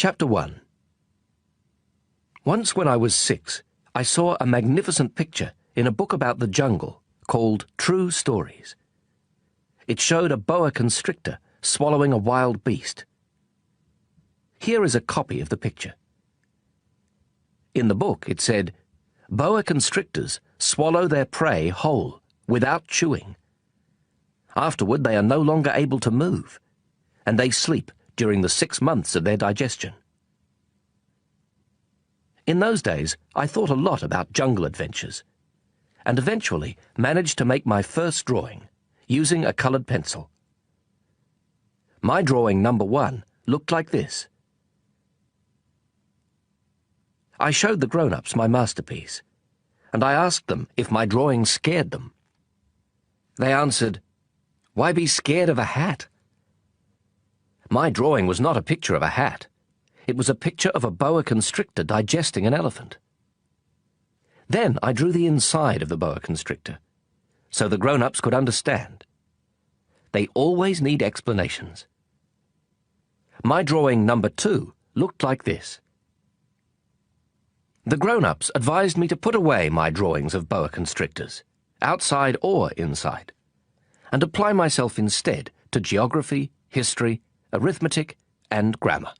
Chapter 1. Once when I was 6, I saw a magnificent picture in a book about the jungle called True Stories. It showed a boa constrictor swallowing a wild beast. Here is a copy of the picture. In the book it said, "Boa constrictors swallow their prey whole, without chewing. Afterward they are no longer able to move, and they sleep during the 6 months of their digestion." In those days, I thought a lot about jungle adventures, and eventually managed to make my first drawing, using a coloured pencil. My drawing number 1 looked like this. I showed the grown-ups my masterpiece, and I asked them if my drawing scared them. They answered, "Why be scared of a hat?" My drawing was not a picture of a hat. It was a picture of a boa constrictor digesting an elephant. Then I drew the inside of the boa constrictor, so the grown-ups could understand. They always need explanations. My drawing number 2 looked like this. The grown-ups advised me to put away my drawings of boa constrictors, outside or inside, and apply myself instead to geography, history, arithmetic, and grammar.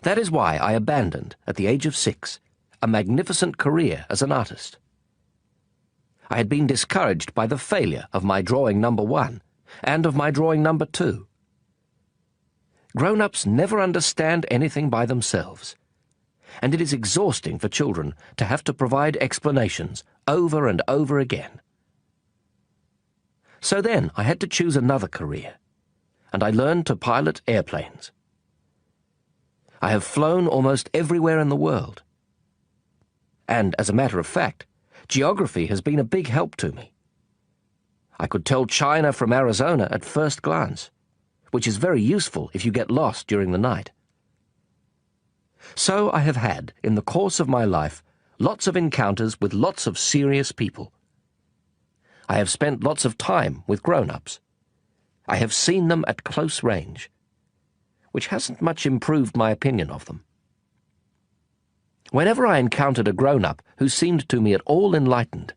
That is why I abandoned, at the age of 6, a magnificent career as an artist. I had been discouraged by the failure of my drawing number 1 and of my drawing number 2. Grown-ups never understand anything by themselves, and it is exhausting for children to have to provide explanations over and over again. So then I had to choose another career, and I learned to pilot airplanes. I have flown almost everywhere in the world. And, as a matter of fact, geography has been a big help to me. I could tell China from Arizona at first glance, which is very useful if you get lost during the night. So I have had, in the course of my life, lots of encounters with lots of serious people. I have spent lots of time with grown-ups. I have seen them at close range, which hasn't much improved my opinion of them. Whenever I encountered a grown-up who seemed to me at all enlightened,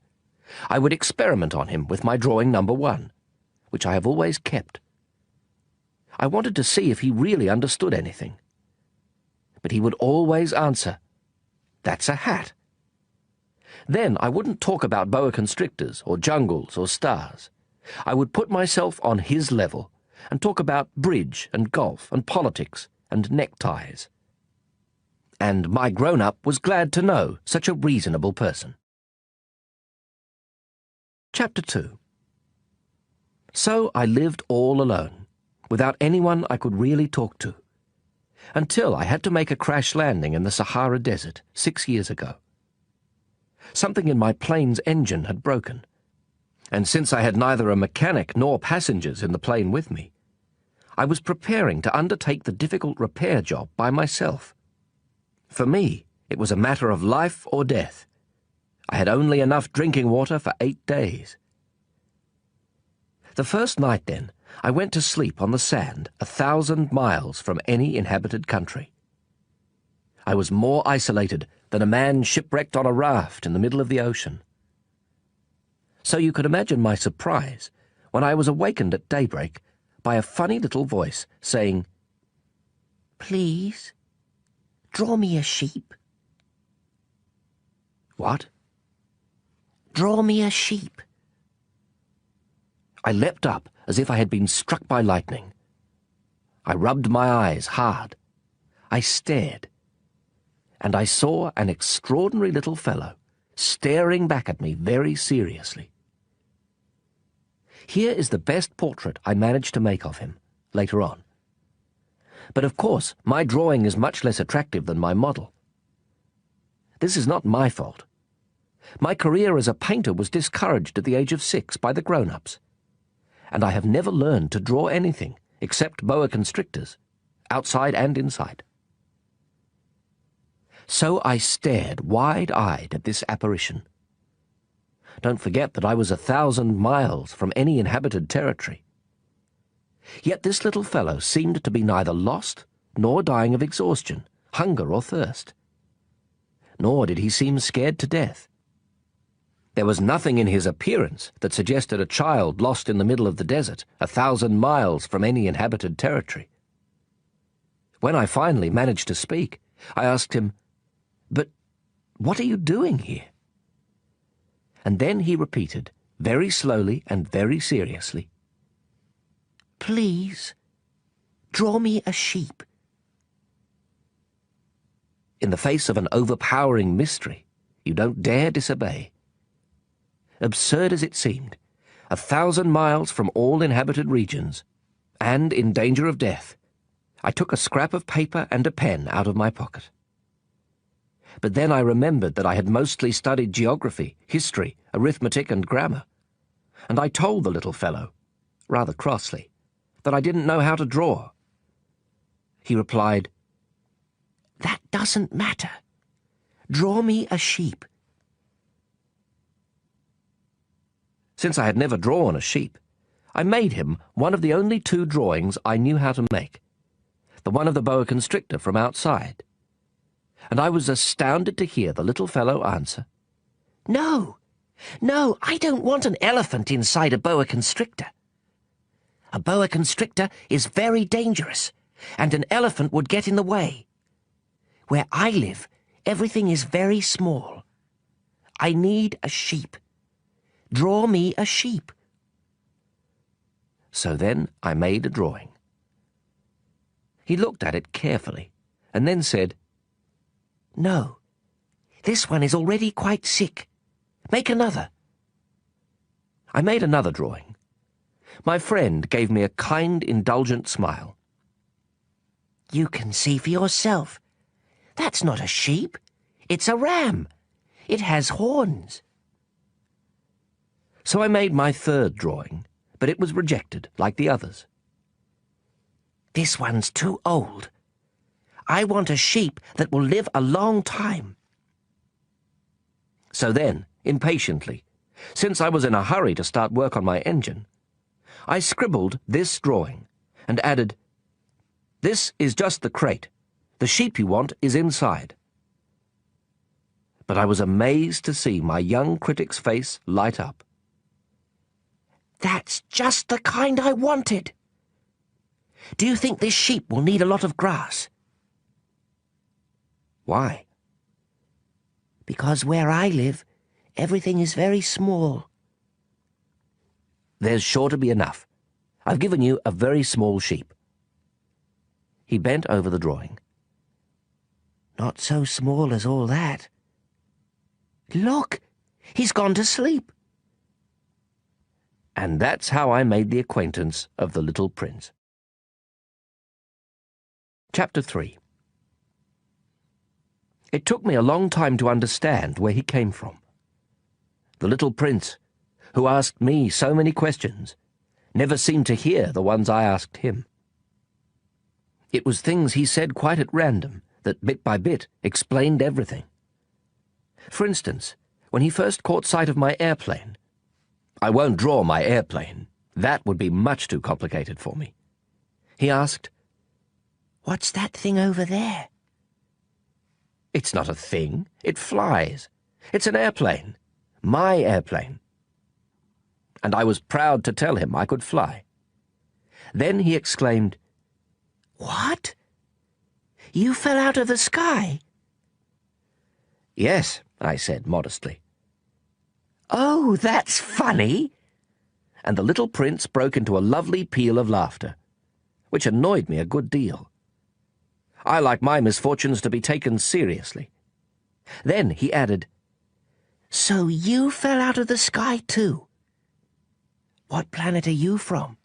I would experiment on him with my drawing number 1, which I have always kept. I wanted to see if he really understood anything. But he would always answer, "That's a hat." Then I wouldn't talk about boa constrictors or jungles or stars. I would put myself on his level and talk about bridge and golf and politics and neckties. And my grown-up was glad to know such a reasonable person. Chapter 2. So I lived all alone, without anyone I could really talk to, until I had to make a crash landing in the Sahara Desert 6 years ago. Something in my plane's engine had broken, and since I had neither a mechanic nor passengers in the plane with me, I was preparing to undertake the difficult repair job by myself. For me, it was a matter of life or death. I had only enough drinking water for 8 days. The first night, then, I went to sleep on the sand 1,000 miles from any inhabited country. I was more isolated than a man shipwrecked on a raft in the middle of the ocean. So you could imagine my surprise when I was awakened at daybreak by a funny little voice saying, "Please, draw me a sheep." What? Draw me a sheep. I leapt up as if I had been struck by lightning. I rubbed my eyes hard. I stared, and I saw an extraordinary little fellow staring back at me very seriously. Here is the best portrait I managed to make of him, later on. But of course, my drawing is much less attractive than my model. This is not my fault. My career as a painter was discouraged at the age of 6 by the grown-ups, and I have never learned to draw anything except boa constrictors, outside and inside. So I stared wide-eyed at this apparition. Don't forget that I was 1,000 miles from any inhabited territory. Yet this little fellow seemed to be neither lost nor dying of exhaustion, hunger or thirst. Nor did he seem scared to death. There was nothing in his appearance that suggested a child lost in the middle of the desert, 1,000 miles from any inhabited territory. When I finally managed to speak, I asked him, "But what are you doing here?" And then he repeated, very slowly and very seriously, "Please, draw me a sheep." In the face of an overpowering mystery, you don't dare disobey. Absurd as it seemed, 1,000 miles from all inhabited regions, and in danger of death, I took a scrap of paper and a pen out of my pocket. But then I remembered that I had mostly studied geography, history, arithmetic, and grammar, and I told the little fellow, rather crossly, that I didn't know how to draw. He replied, "That doesn't matter. Draw me a sheep." Since I had never drawn a sheep, I made him one of the only 2 drawings I knew how to make, the one of the boa constrictor from outside. And I was astounded to hear the little fellow answer, "No, no, I don't want an elephant inside a boa constrictor. A boa constrictor is very dangerous, and an elephant would get in the way. Where I live, everything is very small. I need a sheep. Draw me a sheep." So then I made a drawing. He looked at it carefully, and then said, "No, this one is already quite sick. Make another." I made another drawing. My friend gave me a kind, indulgent smile. "You can see for yourself. That's not a sheep. It's a ram. It has horns." So I made my 3rd drawing, but it was rejected, like the others. "This one's too old. I want a sheep that will live a long time." So then, impatiently, since I was in a hurry to start work on my engine, I scribbled this drawing and added, "This is just the crate. The sheep you want is inside." But I was amazed to see my young critic's face light up. "That's just the kind I wanted. Do you think this sheep will need a lot of grass?" "Why?" "Because where I live, everything is very small." "There's sure to be enough. I've given you a very small sheep." He bent over the drawing. "Not so small as all that. Look, he's gone to sleep." And that's how I made the acquaintance of the little prince. Chapter 3. It took me a long time to understand where he came from. The little prince, who asked me so many questions, never seemed to hear the ones I asked him. It was things he said quite at random that bit by bit explained everything. For instance, when he first caught sight of my airplane, I won't draw my airplane. That would be much too complicated for me. He asked, "What's that thing over there?" "It's not a thing. It flies. It's an airplane. My airplane." And I was proud to tell him I could fly. Then he exclaimed, "What? You fell out of the sky?" "Yes," I said modestly. "Oh, that's funny!" And the little prince broke into a lovely peal of laughter, which annoyed me a good deal. I like my misfortunes to be taken seriously. Then he added, "So you fell out of the sky too? What planet are you from?"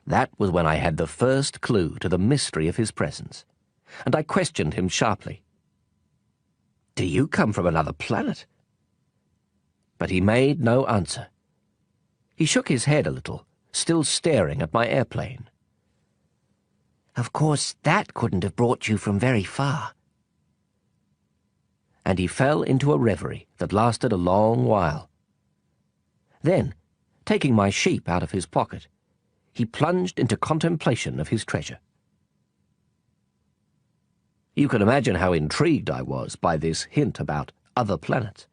That was when I had the first clue to the mystery of his presence, and I questioned him sharply. "Do you come from another planet?" But he made no answer. He shook his head a little, still staring at my airplane. "Of course, that couldn't have brought you from very far." And he fell into a reverie that lasted a long while. Then, taking my sheep out of his pocket, he plunged into contemplation of his treasure. You can imagine how intrigued I was by this hint about other planets.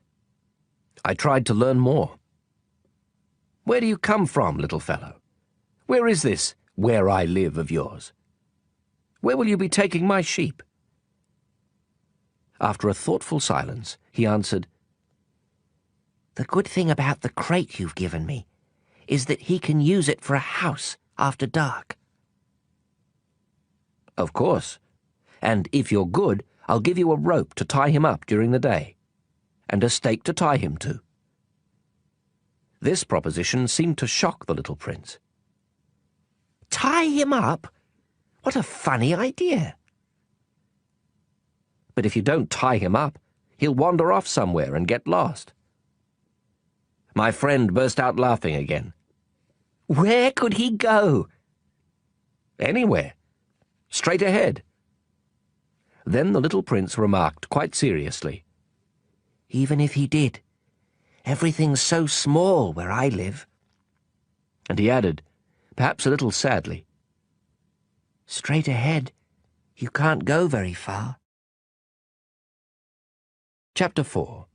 I tried to learn more. Where do you come from, little fellow? Where is this where I live of yours? Where will you be taking my sheep? After a thoughtful silence, he answered, "The good thing about the crate you've given me is that he can use it for a house after dark." "Of course. And if you're good, I'll give you a rope to tie him up during the day, and a stake to tie him to." This proposition seemed to shock the little prince. "Tie him up? What a funny idea." "But if you don't tie him up, he'll wander off somewhere and get lost." My friend burst out laughing again. "Where could he go?" "Anywhere. Straight ahead." Then the little prince remarked quite seriously, "Even if he did, everything's so small where I live." And he added, perhaps a little sadly, "Straight ahead, you can't go very far." Chapter 4.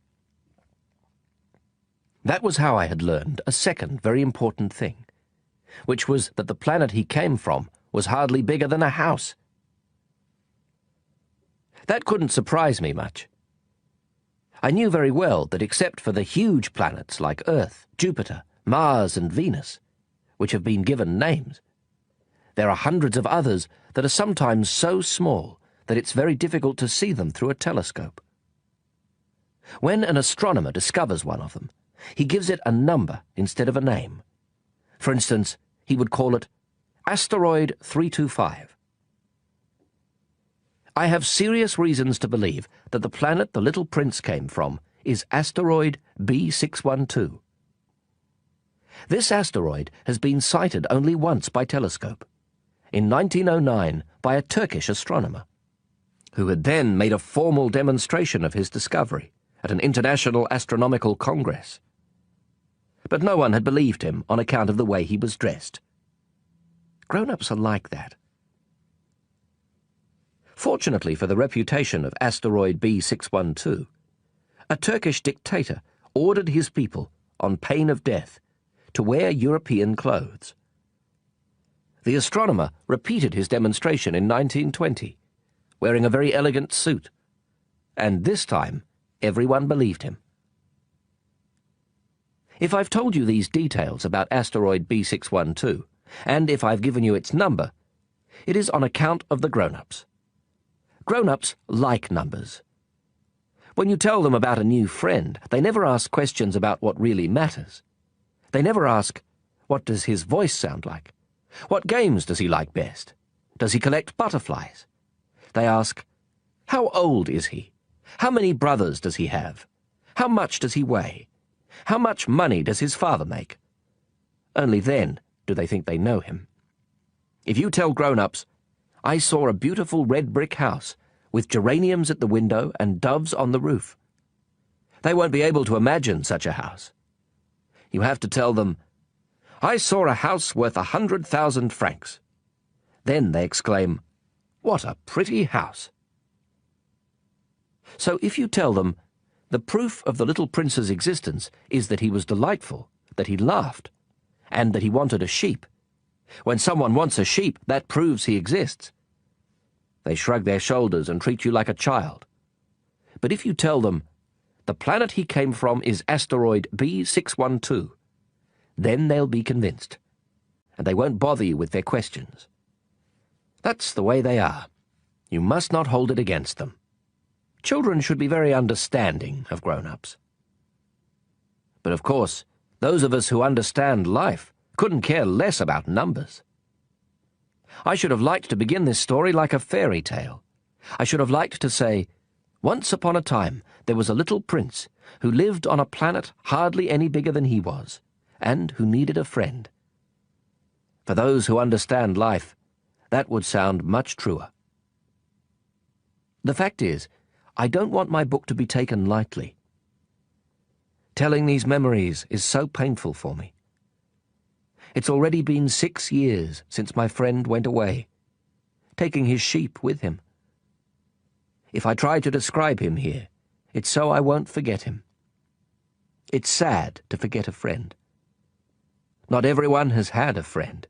That was how I had learned a second very important thing, which was that the planet he came from was hardly bigger than a house. That couldn't surprise me much. I knew very well that except for the huge planets like Earth, Jupiter, Mars, and Venus, which have been given names, there are hundreds of others that are sometimes so small that it's very difficult to see them through a telescope. When an astronomer discovers one of them, he gives it a number instead of a name. For instance, he would call it Asteroid 325. I have serious reasons to believe that the planet the little prince came from is asteroid B612. This asteroid has been sighted only once by telescope, in 1909 by a Turkish astronomer, who had then made a formal demonstration of his discovery at an international astronomical congress. But no one had believed him on account of the way he was dressed. Grown-ups are like that. Fortunately for the reputation of asteroid B612, a Turkish dictator ordered his people, on pain of death, to wear European clothes. The astronomer repeated his demonstration in 1920, wearing a very elegant suit, and this time everyone believed him. If I've told you these details about asteroid B612, and if I've given you its number, it is on account of the grown-ups. Grown-ups like numbers. When you tell them about a new friend, they never ask questions about what really matters. They never ask, what does his voice sound like? What games does he like best? Does he collect butterflies? They ask, how old is he? How many brothers does he have? How much does he weigh? How much money does his father make? Only then do they think they know him. If you tell grown-ups, I saw a beautiful red brick house with geraniums at the window and doves on the roof, they won't be able to imagine such a house. You have to tell them, I saw a house worth 100,000 francs. Then they exclaim, what a pretty house. So if you tell them, the proof of the little prince's existence is that he was delightful, that he laughed, and that he wanted a sheep. When someone wants a sheep, that proves he exists. They shrug their shoulders and treat you like a child. But if you tell them, the planet he came from is asteroid B612, then they'll be convinced, and they won't bother you with their questions. That's the way they are. You must not hold it against them. Children should be very understanding of grown-ups. But of course, those of us who understand life couldn't care less about numbers. I should have liked to begin this story like a fairy tale. I should have liked to say, once upon a time there was a little prince who lived on a planet hardly any bigger than he was, and who needed a friend. For those who understand life, that would sound much truer. The fact is, I don't want my book to be taken lightly. Telling these memories is so painful for me. It's already been 6 years since my friend went away, taking his sheep with him. If I try to describe him here, it's so I won't forget him. It's sad to forget a friend. Not everyone has had a friend.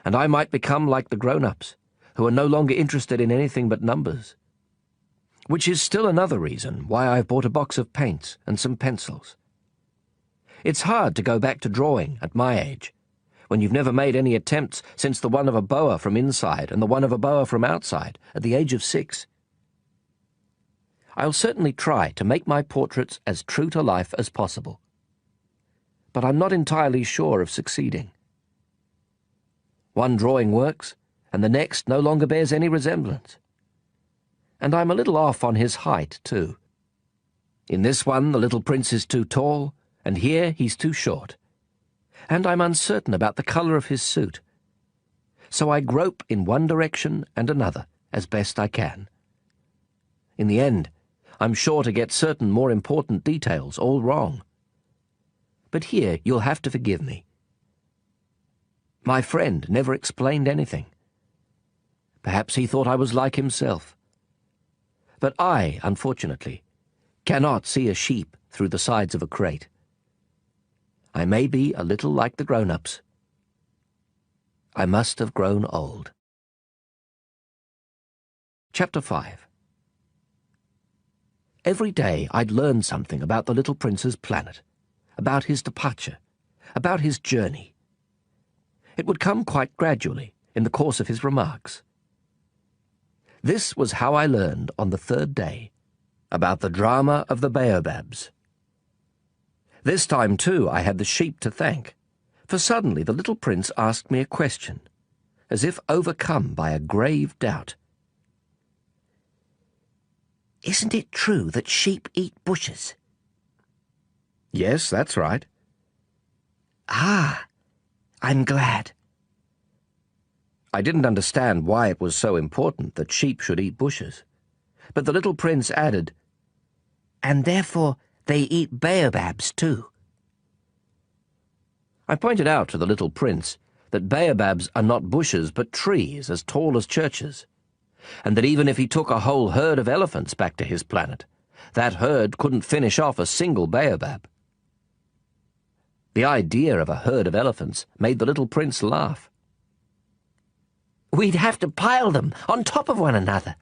And I might become like the grown-ups, who are no longer interested in anything but numbers. Which is still another reason why I've bought a box of paints and some pencils. It's hard to go back to drawing at my age, when you've never made any attempts since the one of a boa from inside and the one of a boa from outside at the age of 6. I'll certainly try to make my portraits as true to life as possible. But I'm not entirely sure of succeeding. One drawing works, and the next no longer bears any resemblance. And I'm a little off on his height, too. In this one, the little prince is too tall, and here he's too short. And I'm uncertain about the colour of his suit. So I grope in one direction and another as best I can. In the end, I'm sure to get certain more important details all wrong. But here you'll have to forgive me. My friend never explained anything. Perhaps he thought I was like himself. But I, unfortunately, cannot see a sheep through the sides of a crate. I may be a little like the grown-ups. I must have grown old. Chapter 5. Every day I'd learn something about the little prince's planet, about his departure, about his journey. It would come quite gradually in the course of his remarks. This was how I learned on the 3rd day about the drama of the baobabs. This time, too, I had the sheep to thank, for suddenly the little prince asked me a question, as if overcome by a grave doubt. Isn't it true that sheep eat bushes? Yes, that's right. Ah, I'm glad. I didn't understand why it was so important that sheep should eat bushes, but the little prince added, And therefore they eat baobabs too. I pointed out to the little prince that baobabs are not bushes but trees as tall as churches, and that even if he took a whole herd of elephants back to his planet, that herd couldn't finish off a single baobab. The idea of a herd of elephants made the little prince laugh. We'd have to pile them on top of one another.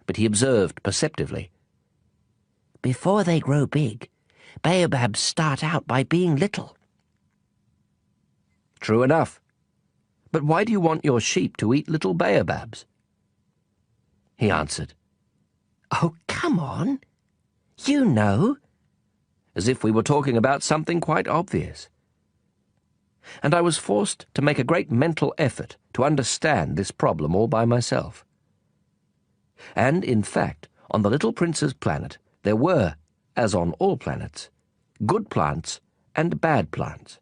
But he observed perceptively, Before they grow big, baobabs start out by being little. True enough. But why do you want your sheep to eat little baobabs? He answered, Oh, come on. You know. As if we were talking about something quite obvious. And I was forced to make a great mental effort to understand this problem all by myself. And, in fact, on the little prince's planet, there were, as on all planets, good plants and bad plants.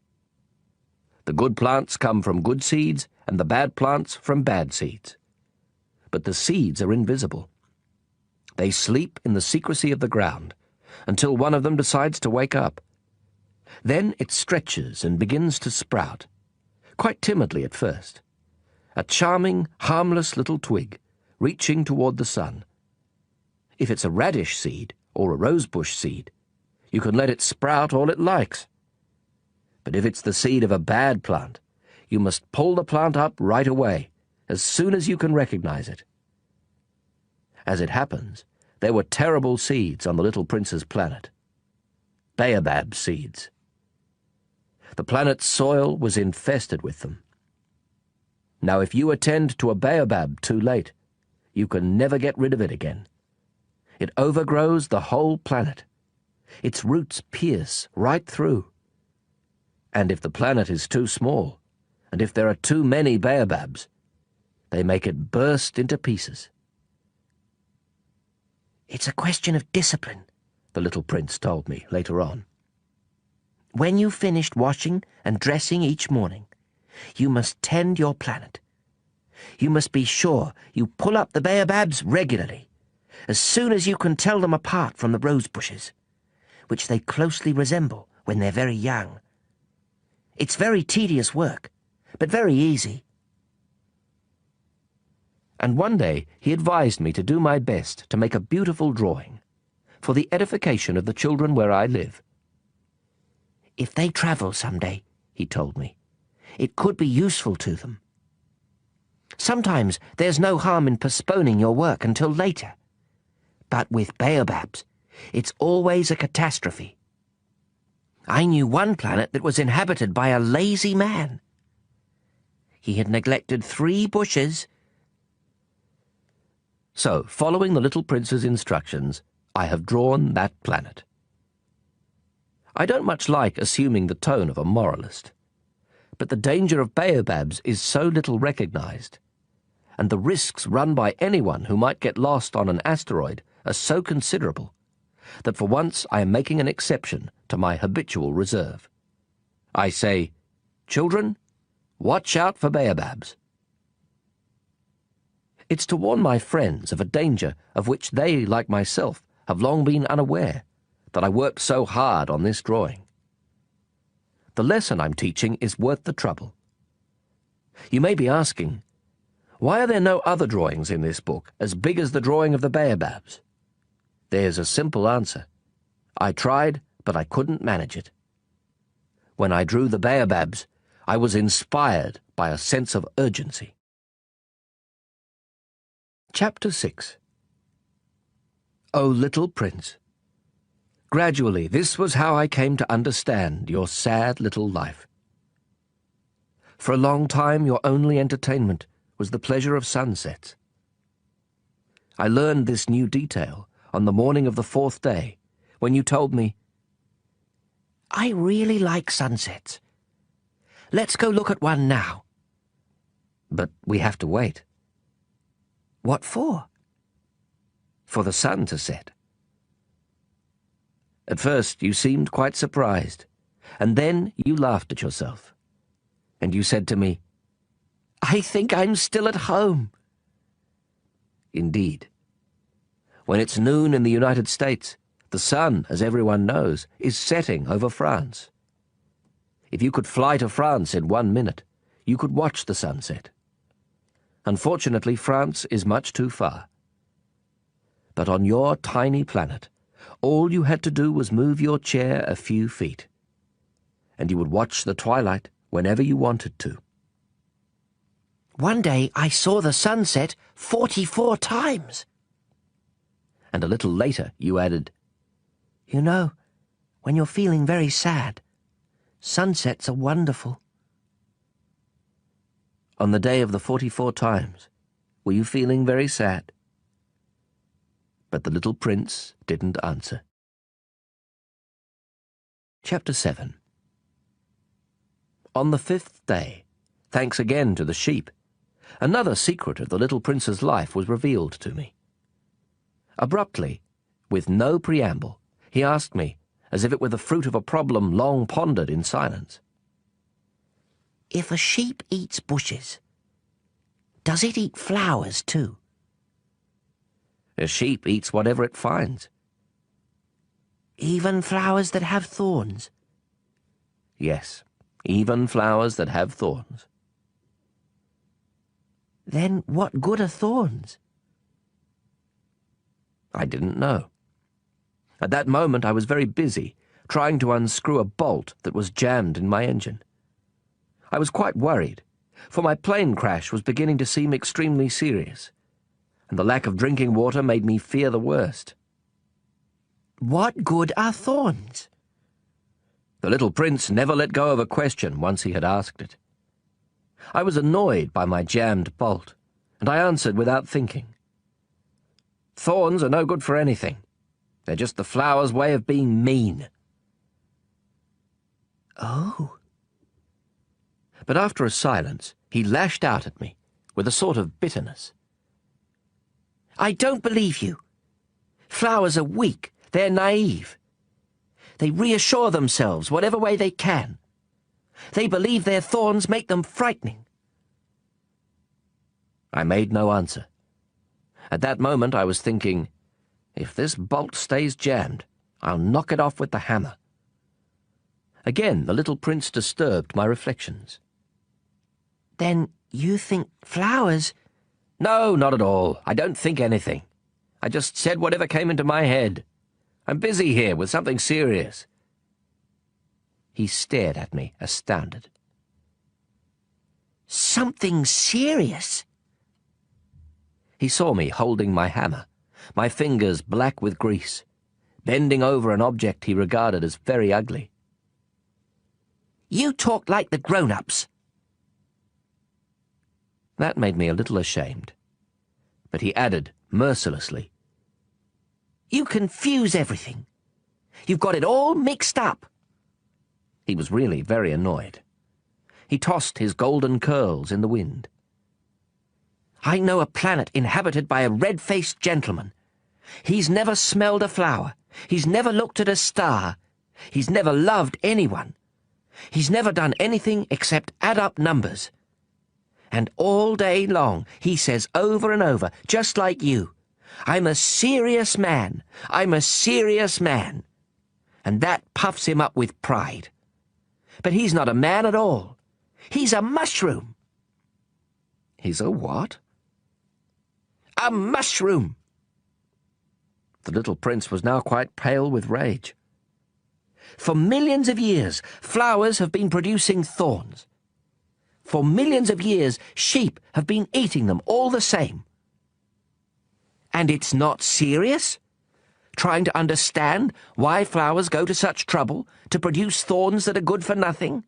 The good plants come from good seeds, and the bad plants from bad seeds. But the seeds are invisible. They sleep in the secrecy of the ground, until one of them decides to wake up. Then it stretches and begins to sprout, quite timidly at first. A charming, harmless little twig, reaching toward the sun. If it's a radish seed, or a rosebush seed, you can let it sprout all it likes. But if it's the seed of a bad plant, you must pull the plant up right away, as soon as you can recognize it. As it happens, there were terrible seeds on the little prince's planet. Baobab seeds. The planet's soil was infested with them. Now, if you attend to a baobab too late, you can never get rid of it again. It overgrows the whole planet. Its roots pierce right through. And if the planet is too small, and if there are too many baobabs, they make it burst into pieces. It's a question of discipline, the little prince told me later on. When you've finished washing and dressing each morning, you must tend your planet. You must be sure you pull up the baobabs regularly, as soon as you can tell them apart from the rose bushes, which they closely resemble when they're very young. It's very tedious work, but very easy. and one day he advised me to do my best to make a beautiful drawing for the edification of the children where I live. If they travel some day, he told me, it could be useful to them. Sometimes there's no harm in postponing your work until later. But with baobabs, it's always a catastrophe. I knew one planet that was inhabited by a lazy man. He had neglected 3 bushes. So, following the little prince's instructions, I have drawn that planet. I don't much like assuming the tone of a moralist, but the danger of baobabs is so little recognized, and the risks run by anyone who might get lost on an asteroid are so considerable, that for once I am making an exception to my habitual reserve. I say, children, watch out for baobabs. It's to warn my friends of a danger of which they, like myself, have long been unaware, that I worked so hard on this drawing. The lesson I'm teaching is worth the trouble. You may be asking, why are there no other drawings in this book as big as the drawing of the baobabs? There's a simple answer. I tried, but I couldn't manage it. When I drew the baobabs, I was inspired by a sense of urgency. Chapter 6. O Little Prince, gradually this was how I came to understand your sad little life. For a long time your only entertainment was the pleasure of sunsets. I learned this new detail on the morning of the 4th day, when you told me, I really like sunsets. Let's go look at one now. But we have to wait. What for? For the sun to set. At first you seemed quite surprised, and then you laughed at yourself, and you said to me, I think I'm still at home. Indeed. When it's noon in the United States, the sun, as everyone knows, is setting over France. If you could fly to France in 1 minute, you could watch the sunset. Unfortunately, France is much too far. But on your tiny planet, all you had to do was move your chair a few feet, and you would watch the twilight whenever you wanted to. One day I saw the sunset 44 times. And a little later you added, You know, when you're feeling very sad, sunsets are wonderful. On the day of the 44 times, were you feeling very sad? But the little prince didn't answer. Chapter 7. On the 5th day, thanks again to the sheep, another secret of the little prince's life was revealed to me. Abruptly, with no preamble, he asked me, as if it were the fruit of a problem long pondered in silence. If a sheep eats bushes, does it eat flowers too? A sheep eats whatever it finds. Even flowers that have thorns? Yes, even flowers that have thorns. Then what good are thorns? I didn't know. At that moment I was very busy, trying to unscrew a bolt that was jammed in my engine. I was quite worried, for my plane crash was beginning to seem extremely serious, and the lack of drinking water made me fear the worst. What good are thorns? The little prince never let go of a question once he had asked it. I was annoyed by my jammed bolt, and I answered without thinking. Thorns are no good for anything. They're just the flower's way of being mean. Oh. But after a silence, he lashed out at me with a sort of bitterness. I don't believe you. Flowers are weak. They're naive. They reassure themselves whatever way they can. They believe their thorns make them frightening. I made no answer. At that moment I was thinking, if this bolt stays jammed, I'll knock it off with the hammer. Again the little prince disturbed my reflections. Then you think flowers, No, not at all. I don't think anything. I just said whatever came into my head. I'm busy here with something serious. He stared at me, astounded. Something serious? He saw me holding my hammer, my fingers black with grease, bending over an object he regarded as very ugly. You talk like the grown-ups. That made me a little ashamed. But he added, mercilessly, You confuse everything. You've got it all mixed up. He was really very annoyed. He tossed his golden curls in the wind. I know a planet inhabited by a red-faced gentleman. He's never smelled a flower. He's never looked at a star. He's never loved anyone. He's never done anything except add up numbers. And all day long he says over and over, just like you, I'm a serious man. I'm a serious man. And that puffs him up with pride. But he's not a man at all. He's a mushroom. He's a what? A mushroom. The little prince was now quite pale with rage. For millions of years, flowers have been producing thorns. For millions of years, sheep have been eating them all the same. And it's not serious? Trying to understand why flowers go to such trouble to produce thorns that are good for nothing?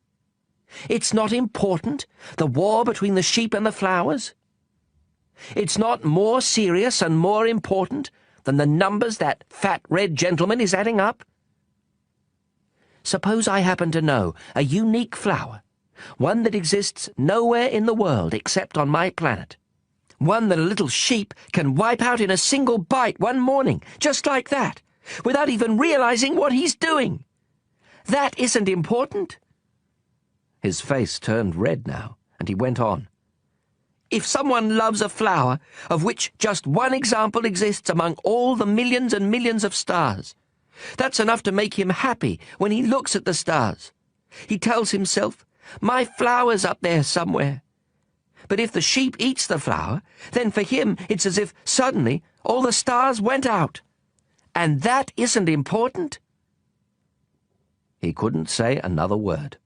It's not important, the war between the sheep and the flowers? It's not more serious and more important than the numbers that fat red gentleman is adding up? Suppose I happen to know a unique flower, one that exists nowhere in the world except on my planet, one that a little sheep can wipe out in a single bite one morning, just like that, without even realizing what he's doing. That isn't important. His face turned red now, and he went on. If someone loves a flower, of which just one example exists among all the millions and millions of stars, that's enough to make him happy when he looks at the stars. He tells himself, my flower's up there somewhere. But if the sheep eats the flower, then for him it's as if suddenly all the stars went out. And that isn't important. He couldn't say another word.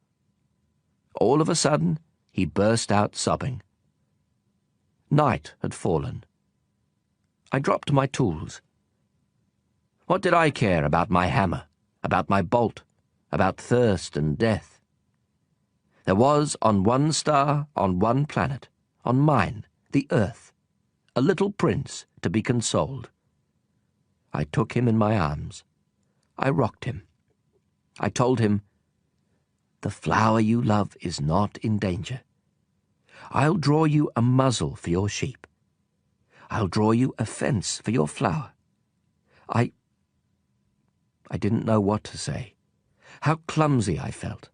All of a sudden, he burst out sobbing. Night had fallen. I dropped my tools. What did I care about my hammer, about my bolt, about thirst and death? There was on one star, on one planet, on mine, the earth, a little prince to be consoled. I took him in my arms. I rocked him. I told him, the flower you love is not in danger. I'll draw you a muzzle for your sheep. I'll draw you a fence for your flower. I didn't know what to say, how clumsy I felt.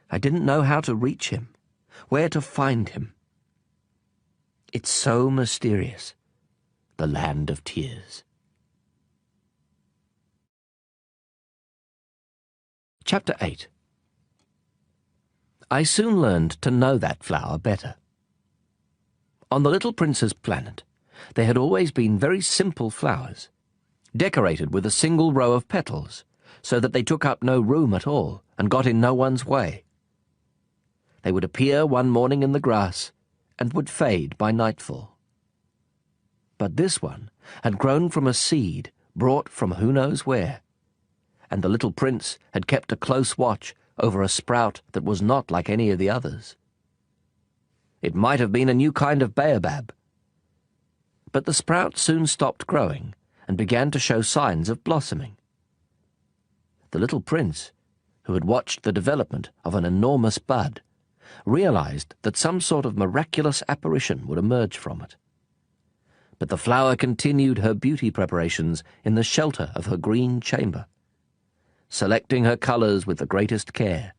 I didn't know how to reach him, where to find him. It's so mysterious, the land of tears. Chapter 8. I soon learned to know that flower better. On the little prince's planet, there had always been very simple flowers, decorated with a single row of petals, so that they took up no room at all and got in no one's way. They would appear one morning in the grass and would fade by nightfall. But this one had grown from a seed brought from who knows where, and the little prince had kept a close watch over a sprout that was not like any of the others. It might have been a new kind of baobab. But the sprout soon stopped growing and began to show signs of blossoming. The little prince, who had watched the development of an enormous bud, realized that some sort of miraculous apparition would emerge from it. But the flower continued her beauty preparations in the shelter of her green chamber, selecting her colors with the greatest care,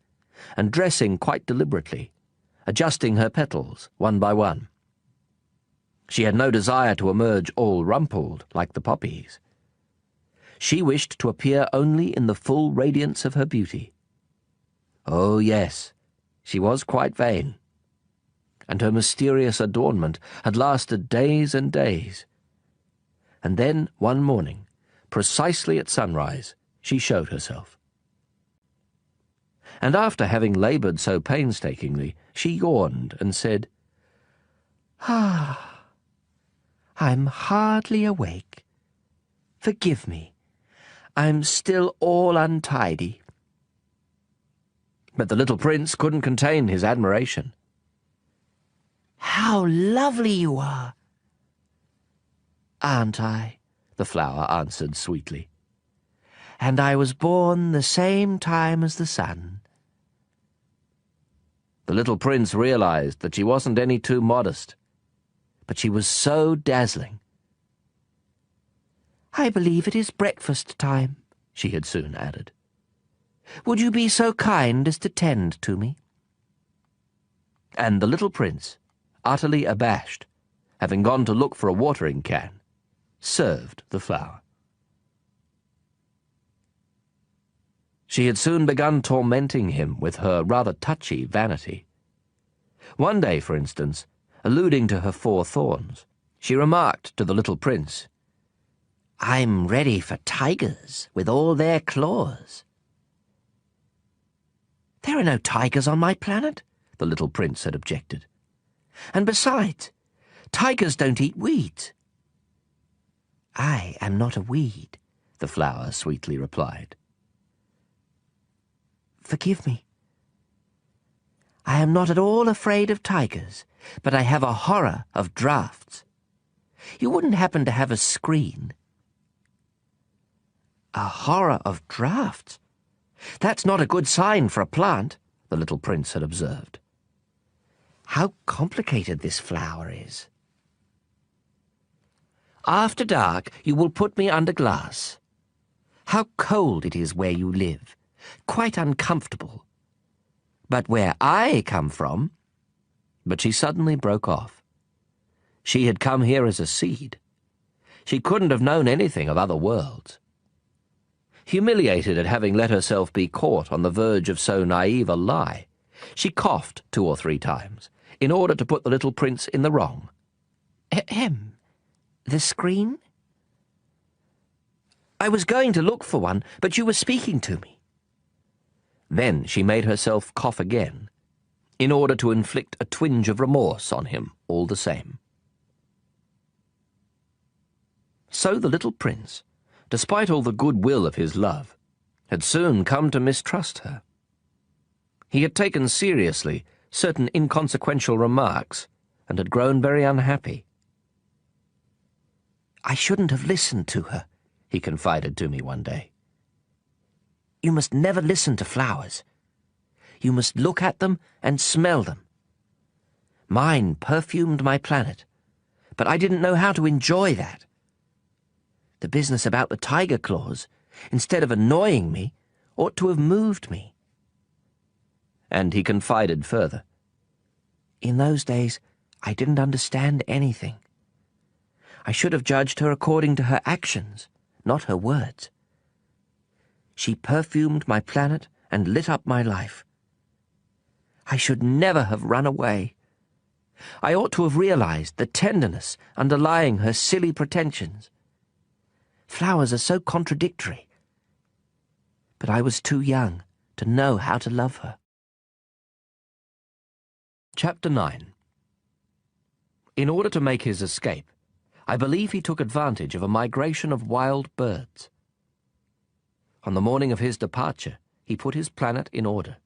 and dressing quite deliberately, adjusting her petals one by one. She had no desire to emerge all rumpled like the poppies. She wished to appear only in the full radiance of her beauty. Oh yes, she was quite vain. and her mysterious adornment had lasted days and days. And then, one morning, precisely at sunrise, she showed herself. And after having laboured so painstakingly, she yawned and said, "Ah, I'm hardly awake. Forgive me. I'm still all untidy." But the little prince couldn't contain his admiration. "How lovely you are!" "Aren't I?" the flower answered sweetly. "And I was born the same time as the sun." The little prince realized that she wasn't any too modest, but she was so dazzling. "I believe it is breakfast time," she had soon added. "Would you be so kind as to tend to me?" And the little prince, utterly abashed, having gone to look for a watering can, served the flower. She had soon begun tormenting him with her rather touchy vanity. One day, for instance, alluding to her 4 thorns, she remarked to the little prince, "I'm ready for tigers with all their claws." "There are no tigers on my planet," the little prince had objected. "And besides, tigers don't eat weeds." "I am not a weed," the flower sweetly replied. "Forgive me. I am not at all afraid of tigers, but I have a horror of draughts. You wouldn't happen to have a screen?" "A horror of draughts? That's not a good sign for a plant," the little prince had observed. "How complicated this flower is." "After dark you will put me under glass. How cold it is where you live. Quite uncomfortable. But where I come from—" But she suddenly broke off. She had come here as a seed. She couldn't have known anything of other worlds. Humiliated at having let herself be caught on the verge of so naive a lie, she coughed 2 or 3 times, in order to put the little prince in the wrong. "Ahem. The screen?" "I was going to look for one, but you were speaking to me." Then she made herself cough again, in order to inflict a twinge of remorse on him all the same. So the little prince, despite all the goodwill of his love, had soon come to mistrust her. He had taken seriously certain inconsequential remarks and had grown very unhappy. "I shouldn't have listened to her," he confided to me one day. "You must never listen to flowers. You must look at them and smell them. Mine perfumed my planet, but I didn't know how to enjoy that. The business about the tiger claws, instead of annoying me, ought to have moved me." And he confided further, "In those days, I didn't understand anything. I should have judged her according to her actions, not her words. She perfumed my planet and lit up my life. I should never have run away. I ought to have realized the tenderness underlying her silly pretensions. Flowers are so contradictory. But I was too young to know how to love her." Chapter 9. In order to make his escape, I believe he took advantage of a migration of wild birds. On the morning of his departure, he put his planet in order.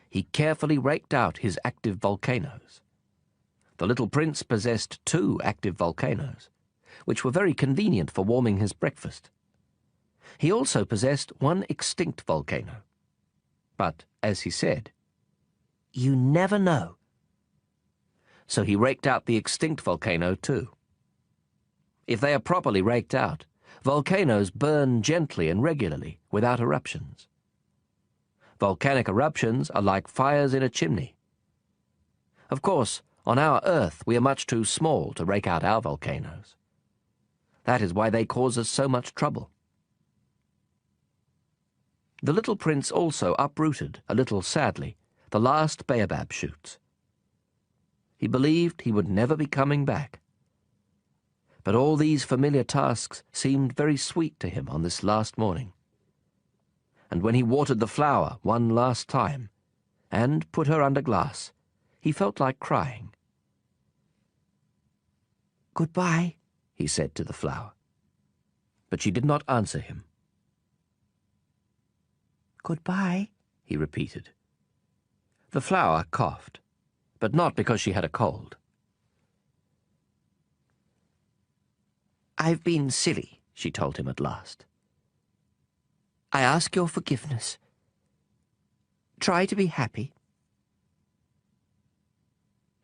He carefully raked out his active volcanoes. The little prince possessed 2 active volcanoes, which were very convenient for warming his breakfast. He also possessed 1 extinct volcano. But, as he said, "You never know." So he raked out the extinct volcano too. If they are properly raked out, volcanoes burn gently and regularly, without eruptions. Volcanic eruptions are like fires in a chimney. Of course, on our Earth we are much too small to rake out our volcanoes. That is why they cause us so much trouble. The little prince also uprooted, a little sadly, the last baobab shoots. he believed he would never be coming back. But all these familiar tasks seemed very sweet to him on this last morning. And when he watered the flower one last time, and put her under glass, he felt like crying. "Goodbye," he said to the flower. But she did not answer him. "Goodbye," he repeated. The flower coughed, but not because she had a cold. "I've been silly," she told him at last. "I ask your forgiveness. Try to be happy."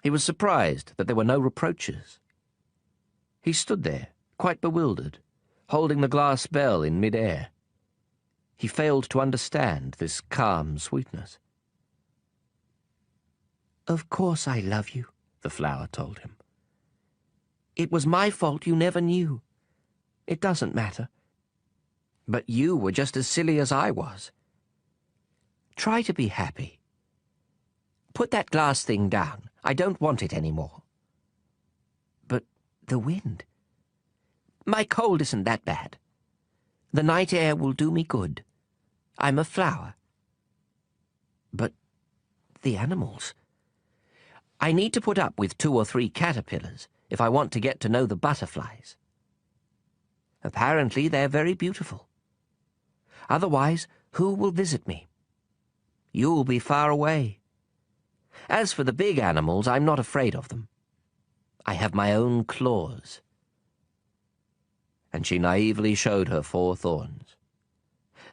He was surprised that there were no reproaches. He stood there, quite bewildered, holding the glass bell in mid-air. He failed to understand this calm sweetness. "Of course I love you," the flower told him. "It was my fault you never knew. It doesn't matter. But you were just as silly as I was. Try to be happy. Put that glass thing down. I don't want it anymore." "But the wind." "My cold isn't that bad. The night air will do me good. I'm a flower." "But the animals. I need to put up with 2 or 3 caterpillars if I want to get to know the butterflies. Apparently they're very beautiful. Otherwise, who will visit me? You'll be far away. As for the big animals, I'm not afraid of them. I have my own claws." And she naively showed her 4 thorns.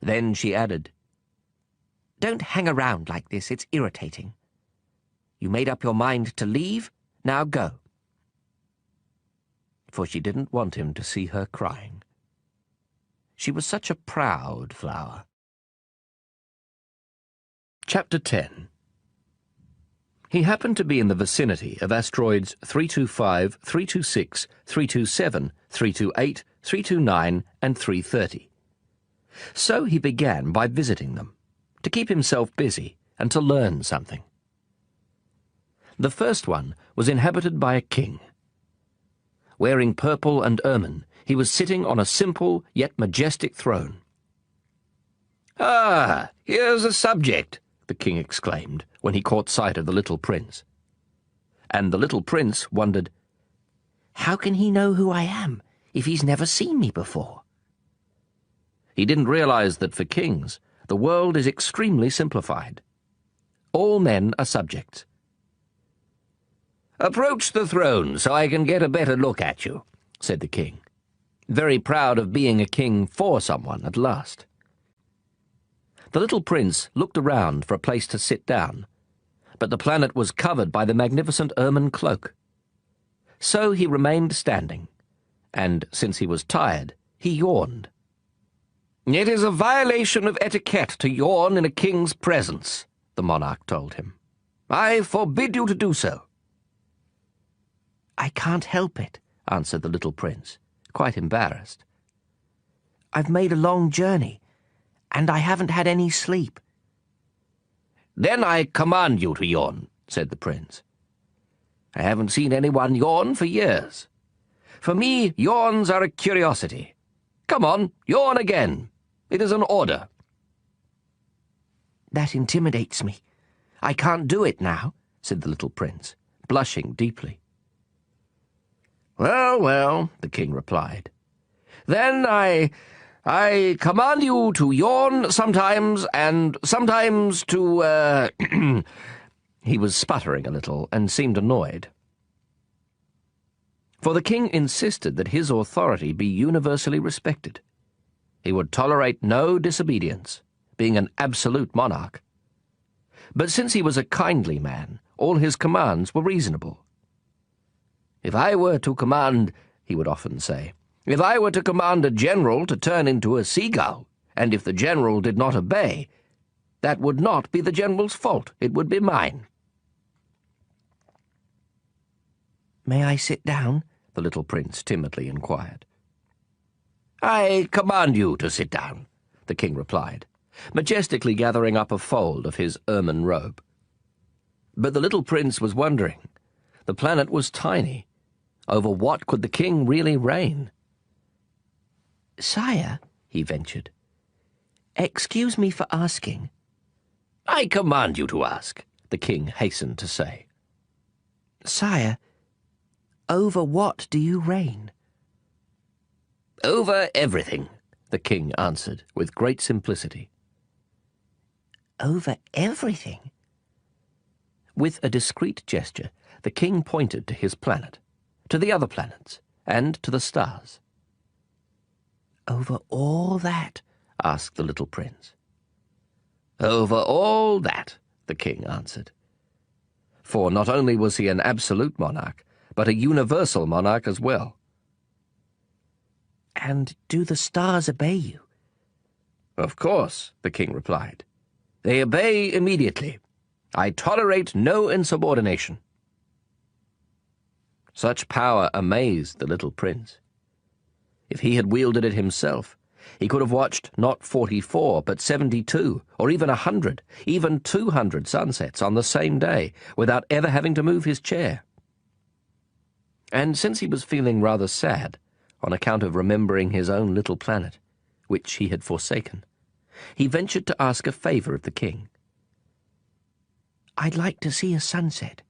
Then she added, "Don't hang around like this, it's irritating. You made up your mind to leave, now go." For she didn't want him to see her crying. She was such a proud flower. Chapter 10. He happened to be in the vicinity of asteroids 325, 326, 327, 328, 329, and 330. So he began by visiting them, to keep himself busy and to learn something. The first one was inhabited by a king. Wearing purple and ermine, he was sitting on a simple yet majestic throne. "Ah, here's a subject," the king exclaimed when he caught sight of the little prince. And the little prince wondered, "How can he know who I am if he's never seen me before?" He didn't realize that for kings, the world is extremely simplified. All men are subjects. "Approach the throne so I can get a better look at you," said the king, very proud of being a king for someone at last. The little prince looked around for a place to sit down, but the planet was covered by the magnificent ermine cloak. So he remained standing, and since he was tired, he yawned. "It is a violation of etiquette to yawn in a king's presence," the monarch told him. "I forbid you to do so." "I can't help it," answered the little prince, quite embarrassed. "I've made a long journey, and I haven't had any sleep." "Then I command you to yawn," said the prince. "I haven't seen anyone yawn for years. For me, yawns are a curiosity. Come on, yawn again. It is an order." "That intimidates me. I can't do it now," said the little prince, blushing deeply. "Well, well," the king replied. "Then I command you to yawn sometimes, and sometimes to, He was sputtering a little and seemed annoyed. For the king insisted that his authority be universally respected. He would tolerate no disobedience, being an absolute monarch. But since he was a kindly man, all his commands were reasonable. "If I were to command," he would often say, "if I were to command a general to turn into a seagull, and if the general did not obey, that would not be the general's fault, it would be mine." "May I sit down?" the little prince timidly inquired. "I command you to sit down," the king replied, majestically gathering up a fold of his ermine robe. But the little prince was wondering. The planet was tiny. Over what could the king really reign? "Sire," he ventured, "excuse me for asking." "I command you to ask," the king hastened to say. "Sire, over what do you reign?" "Over everything," the king answered with great simplicity. "Over everything?" With a discreet gesture, the king pointed to his planet, to the other planets, and to the stars. "Over all that?" asked the little prince. "Over all that," the king answered. For not only was he an absolute monarch, but a universal monarch as well. "And do the stars obey you?" "Of course," the king replied. "They obey immediately. I tolerate no insubordination." Such power amazed the little prince. If he had wielded it himself, he could have watched not 44, but 72, or even 100, even 200 sunsets on the same day, without ever having to move his chair. And since he was feeling rather sad, on account of remembering his own little planet, which he had forsaken, he ventured to ask a favour of the king. "I'd like to see a sunset.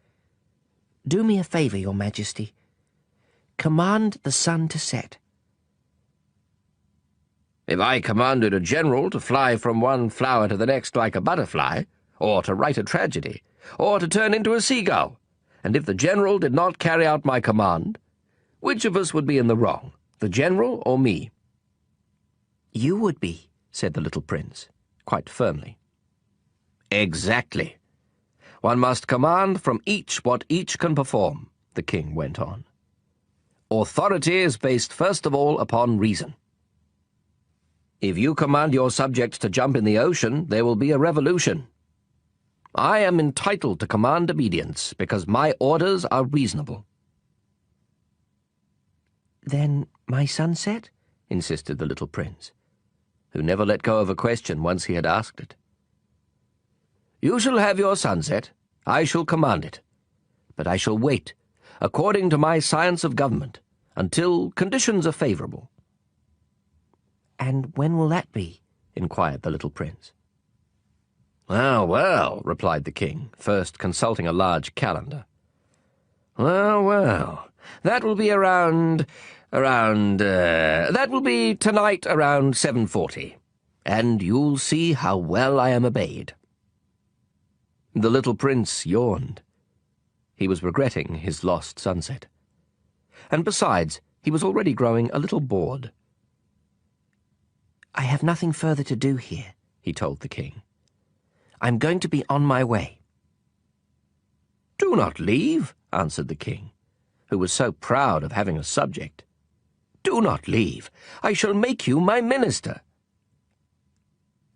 Do me a favour, Your Majesty. Command the sun to set." "If I commanded a general to fly from one flower to the next like a butterfly, or to write a tragedy, or to turn into a seagull, and if the general did not carry out my command, which of us would be in the wrong, the general or me?" "You would be," said the little prince, quite firmly. "Exactly. One must command from each what each can perform," the king went on. "Authority is based first of all upon reason. If you command your subjects to jump in the ocean, there will be a revolution. I am entitled to command obedience because my orders are reasonable." "Then my sunset?" insisted the little prince, who never let go of a question once he had asked it. "You shall have your sunset. I shall command it. But I shall wait, according to my science of government, until conditions are favourable." "And when will that be?" inquired the little prince. "Well, well," replied the king, first consulting a large calendar. "Well, well, that will be that will be tonight around 7:40, and you'll see how well I am obeyed." The little prince yawned. He was regretting his lost sunset. And besides, he was already growing a little bored. "I have nothing further to do here," he told the king. "I'm going to be on my way." "Do not leave," answered the king, who was so proud of having a subject. "Do not leave. I shall make you my minister."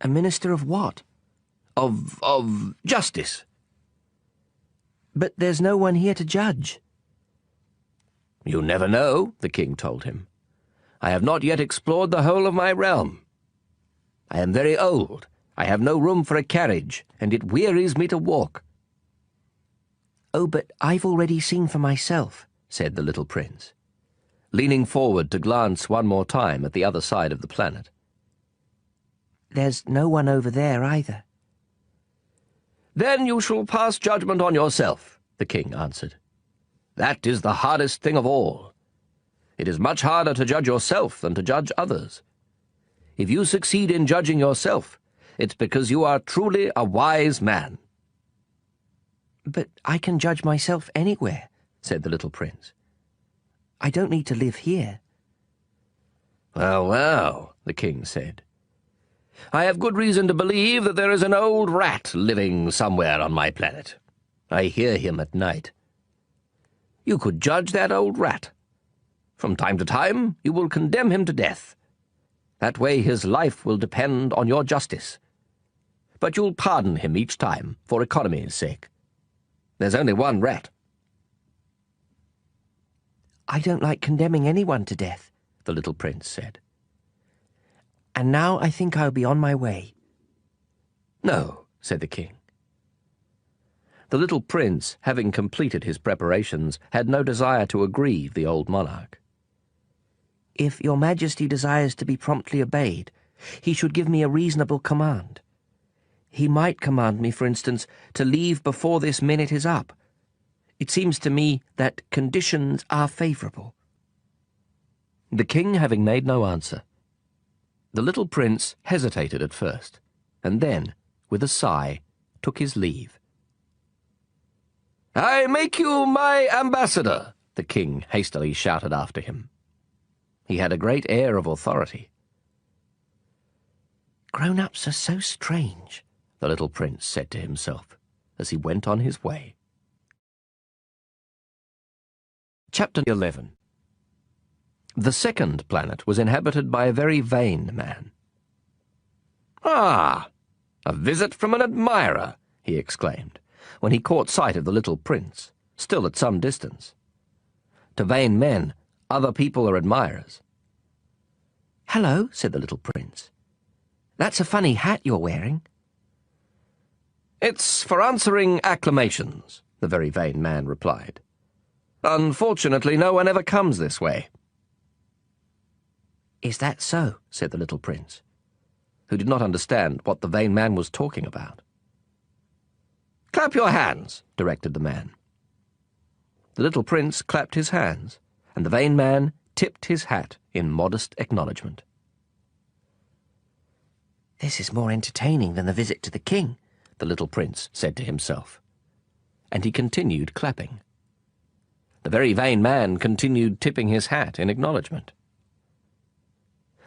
"A minister of what?" Of justice." "But there's no one here to judge." "You never know," the king told him. "I have not yet explored the whole of my realm. I am very old. I have no room for a carriage, and it wearies me to walk." "Oh, but I've already seen for myself," said the little prince, leaning forward to glance one more time at the other side of the planet. "There's no one over there either." "Then you shall pass judgment on yourself," the king answered. "That is the hardest thing of all. It is much harder to judge yourself than to judge others. If you succeed in judging yourself, it's because you are truly a wise man." "But I can judge myself anywhere," said the little prince. "I don't need to live here." "Well, well," the king said. "I have good reason to believe that there is an old rat living somewhere on my planet. I hear him at night. You could judge that old rat. From time to time, you will condemn him to death. That way his life will depend on your justice. But you'll pardon him each time, for economy's sake. There's only one rat." "I don't like condemning anyone to death," the little prince said. "And now I think I'll be on my way." "No," said the king. The little prince, having completed his preparations, had no desire to aggrieve the old monarch. "If your Majesty desires to be promptly obeyed, he should give me a reasonable command. He might command me, for instance, to leave before this minute is up. It seems to me that conditions are favourable." The king having made no answer, the little prince hesitated at first, and then, with a sigh, took his leave. "I make you my ambassador," the king hastily shouted after him. He had a great air of authority. "Grown-ups are so strange," the little prince said to himself as he went on his way. Chapter 11. The second planet was inhabited by a very vain man. "Ah, a visit from an admirer," he exclaimed, when he caught sight of the little prince, still at some distance. To vain men, other people are admirers. "Hello," said the little prince. "That's a funny hat you're wearing." "It's for answering acclamations," the very vain man replied. "Unfortunately, no one ever comes this way." "Is that so?" said the little prince, who did not understand what the vain man was talking about. "Clap your hands," directed the man. The little prince clapped his hands, and the vain man tipped his hat in modest acknowledgement. "This is more entertaining than the visit to the king," the little prince said to himself, and he continued clapping. The very vain man continued tipping his hat in acknowledgement.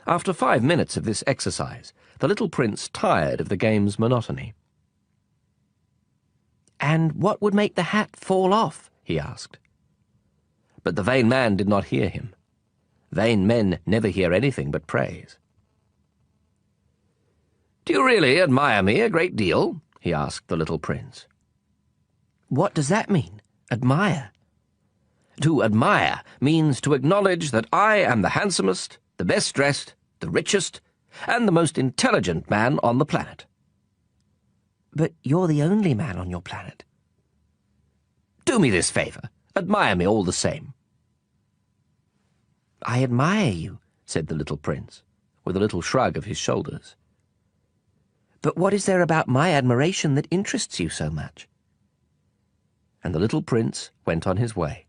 After 5 minutes of this exercise, the little prince tired of the game's monotony. "And what would make the hat fall off?" he asked. But the vain man did not hear him. Vain men never hear anything but praise. "Do you really admire me a great deal?" he asked the little prince. "What does that mean, admire?" "To admire means to acknowledge that I am the handsomest, the best dressed, the richest, and the most intelligent man on the planet." "But you're the only man on your planet." "Do me this favour. Admire me all the same." "I admire you," said the little prince, with a little shrug of his shoulders. "But what is there about my admiration that interests you so much?" And the little prince went on his way.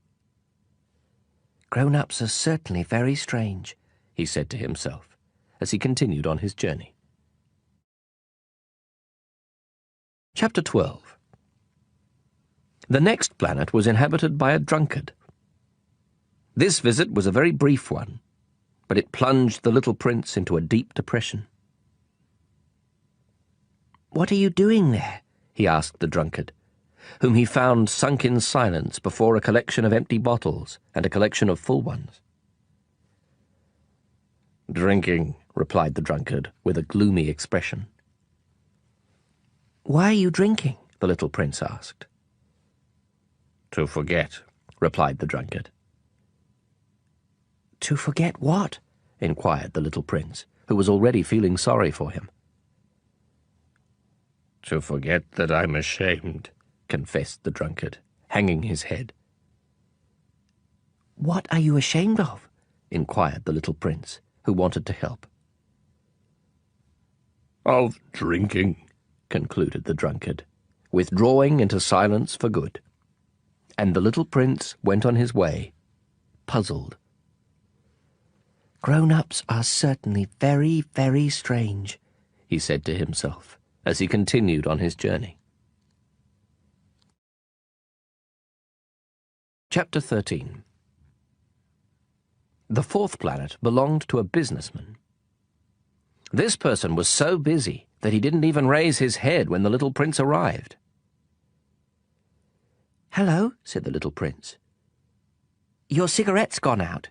"Grown-ups are certainly very strange," he said to himself, as he continued on his journey. Chapter 12. The next planet was inhabited by a drunkard. This visit was a very brief one, but it plunged the little prince into a deep depression. "What are you doing there?" he asked the drunkard, whom he found sunk in silence before a collection of empty bottles and a collection of full ones. "Drinking," replied the drunkard, with a gloomy expression. "Why are you drinking?" the little prince asked. "To forget," replied the drunkard. "To forget what?" inquired the little prince, who was already feeling sorry for him. "To forget that I'm ashamed," confessed the drunkard, hanging his head. "What are you ashamed of?" inquired the little prince, who wanted to help. "Of drinking," concluded the drunkard, withdrawing into silence for good. And the little prince went on his way, puzzled. "Grown-ups are certainly very, very strange," he said to himself, as he continued on his journey. Chapter 13. The fourth planet belonged to a businessman. This person was so busy that he didn't even raise his head when the little prince arrived. "Hello," said the little prince. "Your cigarette's gone out."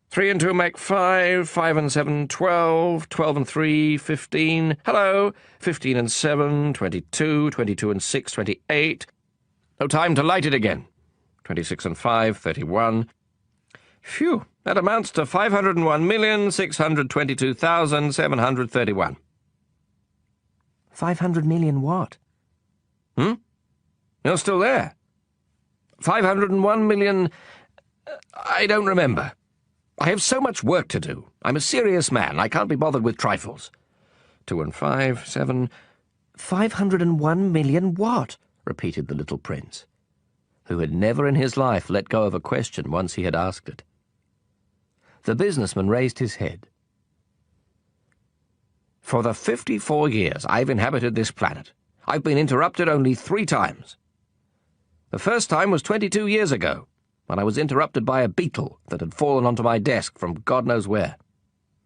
3 and 2 make 5, 5 and 7, 12, 12 and 3, 15. Hello, 15 and 7, 22, 22 and 6, 28. No time to light it again. 26 and 5, 31. Phew, that amounts to 501,622,731. 500 million what? You're still there? 501 million... I don't remember. I have so much work to do. I'm a serious man. I can't be bothered with trifles. 2 and 5, 7... 501 million what? Repeated the little prince, who had never in his life let go of a question once he had asked it. The businessman raised his head. For the 54 years I've inhabited this planet, I've been interrupted only 3 times. The first time was 22 years ago, when I was interrupted by a beetle that had fallen onto my desk from God knows where.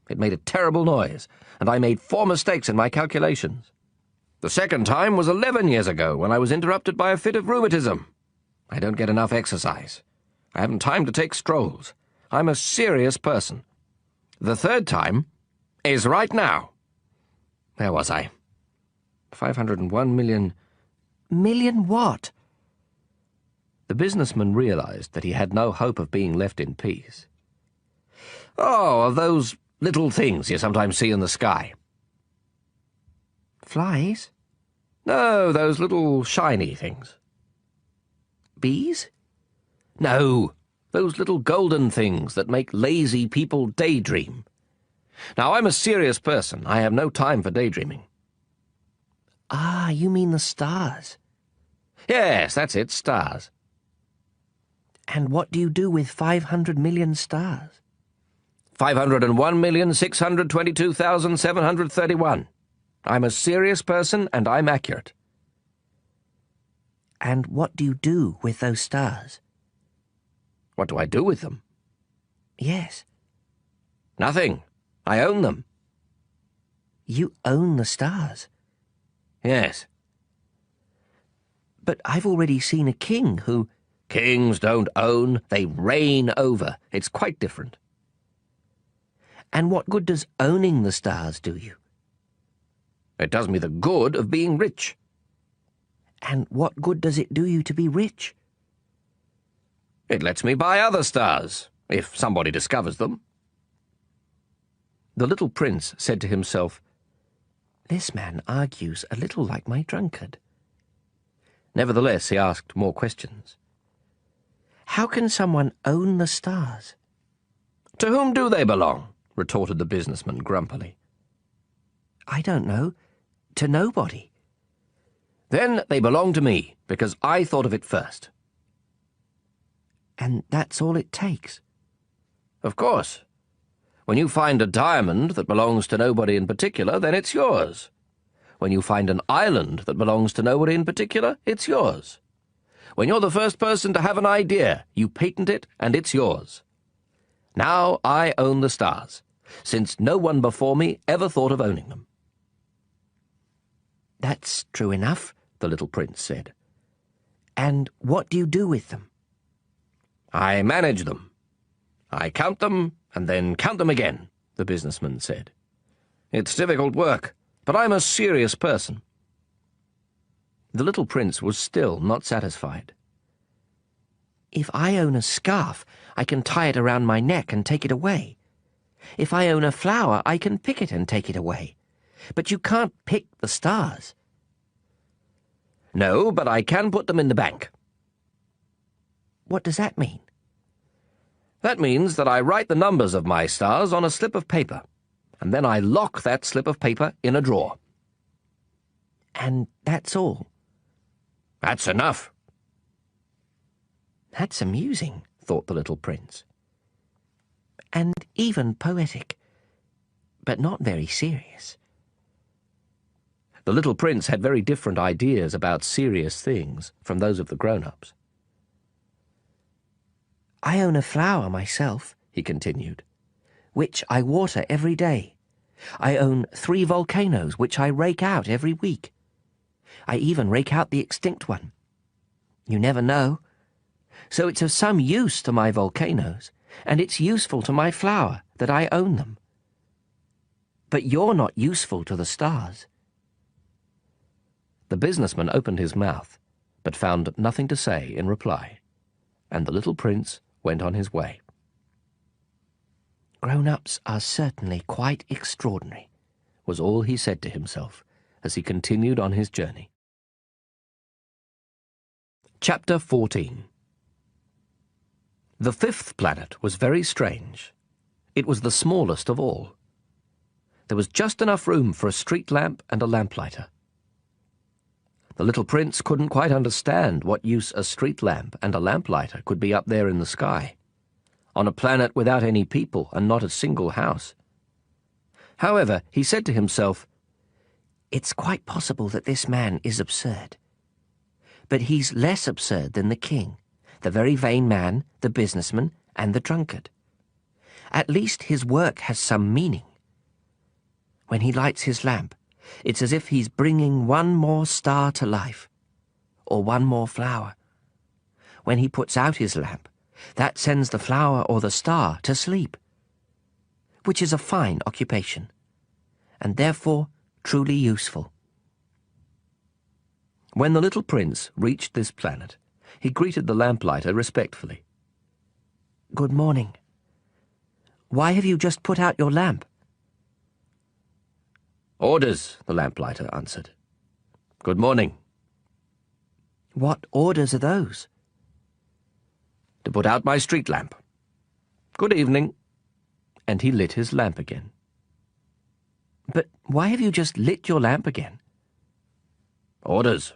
It made a terrible noise, and I made 4 mistakes in my calculations. The second time was 11 years ago, when I was interrupted by a fit of rheumatism. I don't get enough exercise. I haven't time to take strolls. I'm a serious person. The third time is right now. Where was I? 501 million... Million what? The businessman realized that he had no hope of being left in peace. Oh, of those little things you sometimes see in the sky. Flies? No, those little shiny things. Bees? No, those little golden things that make lazy people daydream. Now, I'm a serious person. I have no time for daydreaming. Ah, you mean the stars. Yes, that's it, stars. And what do you do with 500 million stars? 501,622,731. I'm a serious person, and I'm accurate. And what do you do with those stars? What do I do with them? Yes. Nothing. I own them. You own the stars? Yes. But I've already seen a king who... Kings don't own, they reign over. It's quite different. And what good does owning the stars do you? It does me the good of being rich. And what good does it do you to be rich? It lets me buy other stars, if somebody discovers them. The little prince said to himself, This man argues a little like my drunkard. Nevertheless, he asked more questions. How can someone own the stars? To whom do they belong? Retorted the businessman grumpily. I don't know. To nobody. Then they belong to me, because I thought of it first. And that's all it takes? Of course. When you find a diamond that belongs to nobody in particular, then it's yours. When you find an island that belongs to nobody in particular, it's yours. When you're the first person to have an idea, you patent it and it's yours. Now I own the stars, since no one before me ever thought of owning them. That's true enough, the little prince said. And what do you do with them? I manage them. I count them and then count them again, the businessman said. It's difficult work, but I'm a serious person. The little prince was still not satisfied. If I own a scarf, I can tie it around my neck and take it away. If I own a flower, I can pick it and take it away. But you can't pick the stars. No, but I can put them in the bank. What does that mean? That means that I write the numbers of my stars on a slip of paper, and then I lock that slip of paper in a drawer. And that's all? That's enough. That's amusing, thought the little prince. And even poetic, but not very serious. The little prince had very different ideas about serious things from those of the grown-ups. I own a flower myself, he continued, which I water every day. I own 3 volcanoes which I rake out every week. I even rake out the extinct one. You never know. So it's of some use to my volcanoes, and it's useful to my flower that I own them. But you're not useful to the stars. The businessman opened his mouth, but found nothing to say in reply, and the little prince went on his way. Grown-ups are certainly quite extraordinary, was all he said to himself as he continued on his journey. Chapter 14. The fifth planet was very strange. It was the smallest of all. There was just enough room for a street lamp and a lamplighter. The little prince couldn't quite understand what use a street lamp and a lamplighter could be up there in the sky, on a planet without any people and not a single house. However, he said to himself, "It's quite possible that this man is absurd. But he's less absurd than the king, the very vain man, the businessman, and the drunkard. At least his work has some meaning. When he lights his lamp, it's as if he's bringing one more star to life, or one more flower. When he puts out his lamp, that sends the flower or the star to sleep, which is a fine occupation, and therefore truly useful." When the little prince reached this planet, he greeted the lamplighter respectfully. "Good morning. Why have you just put out your lamp?" "Orders," the lamplighter answered. "Good morning." "What orders are those?" "To put out my street lamp. Good evening." And he lit his lamp again. "But why have you just lit your lamp again?" "Orders."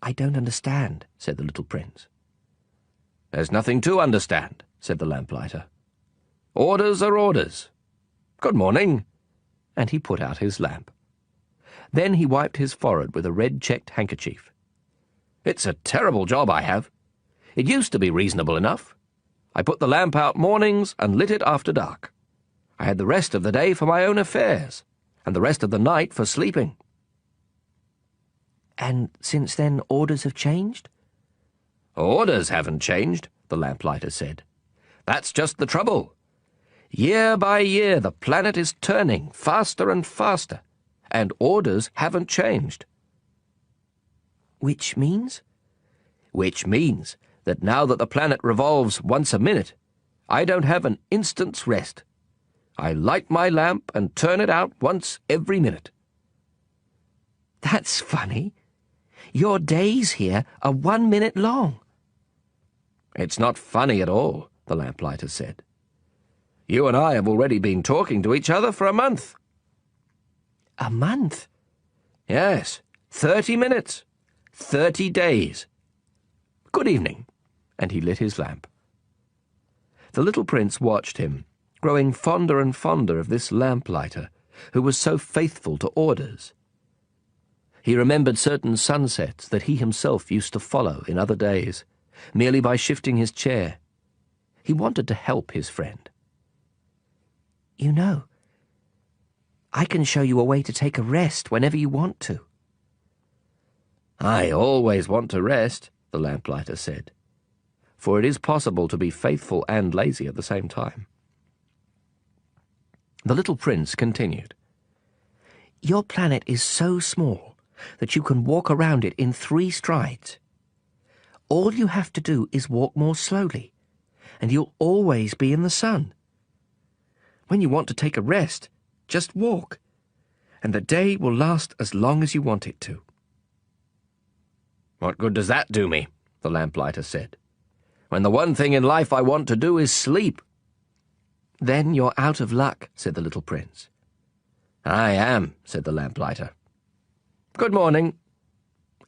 "I don't understand," said the little prince. "There's nothing to understand," said the lamplighter. "Orders are orders. Good morning." And he put out his lamp. Then he wiped his forehead with a red-checked handkerchief. "It's a terrible job I have. It used to be reasonable enough. I put the lamp out mornings and lit it after dark. I had the rest of the day for my own affairs, and the rest of the night for sleeping." "And since then orders have changed?" "Orders haven't changed," the lamplighter said. "That's just the trouble. Year by year the planet is turning faster and faster, and orders haven't changed." "Which means?" "Which means that now that the planet revolves once a minute, I don't have an instant's rest. I light my lamp and turn it out once every minute." "That's funny. Your days here are 1 minute long." "It's not funny at all," the lamplighter said. "You and I have already been talking to each other for a month." "A month?" "Yes, 30 minutes. 30 days. Good evening." And he lit his lamp. The little prince watched him, growing fonder and fonder of this lamplighter, who was so faithful to orders. He remembered certain sunsets that he himself used to follow in other days, merely by shifting his chair. He wanted to help his friend. "You know, I can show you a way to take a rest whenever you want to." "I always want to rest," the lamplighter said, "for it is possible to be faithful and lazy at the same time." The little prince continued. "Your planet is so small that you can walk around it in 3 strides. All you have to do is walk more slowly, and you'll always be in the sun. When you want to take a rest, just walk, and the day will last as long as you want it to." "What good does that do me?" the lamplighter said, "when the one thing in life I want to do is sleep?" "Then you're out of luck," said the little prince. "I am," said the lamplighter. "Good morning."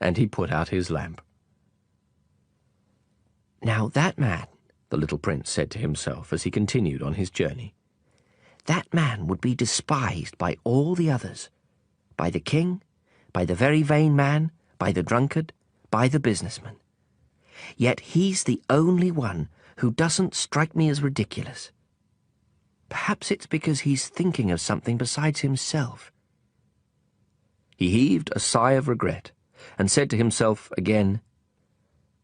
And he put out his lamp. "Now that man," the little prince said to himself as he continued on his journey, "that man would be despised by all the others, by the king, by the very vain man, by the drunkard, by the businessman. Yet he's the only one who doesn't strike me as ridiculous. Perhaps it's because he's thinking of something besides himself." He heaved a sigh of regret and said to himself again,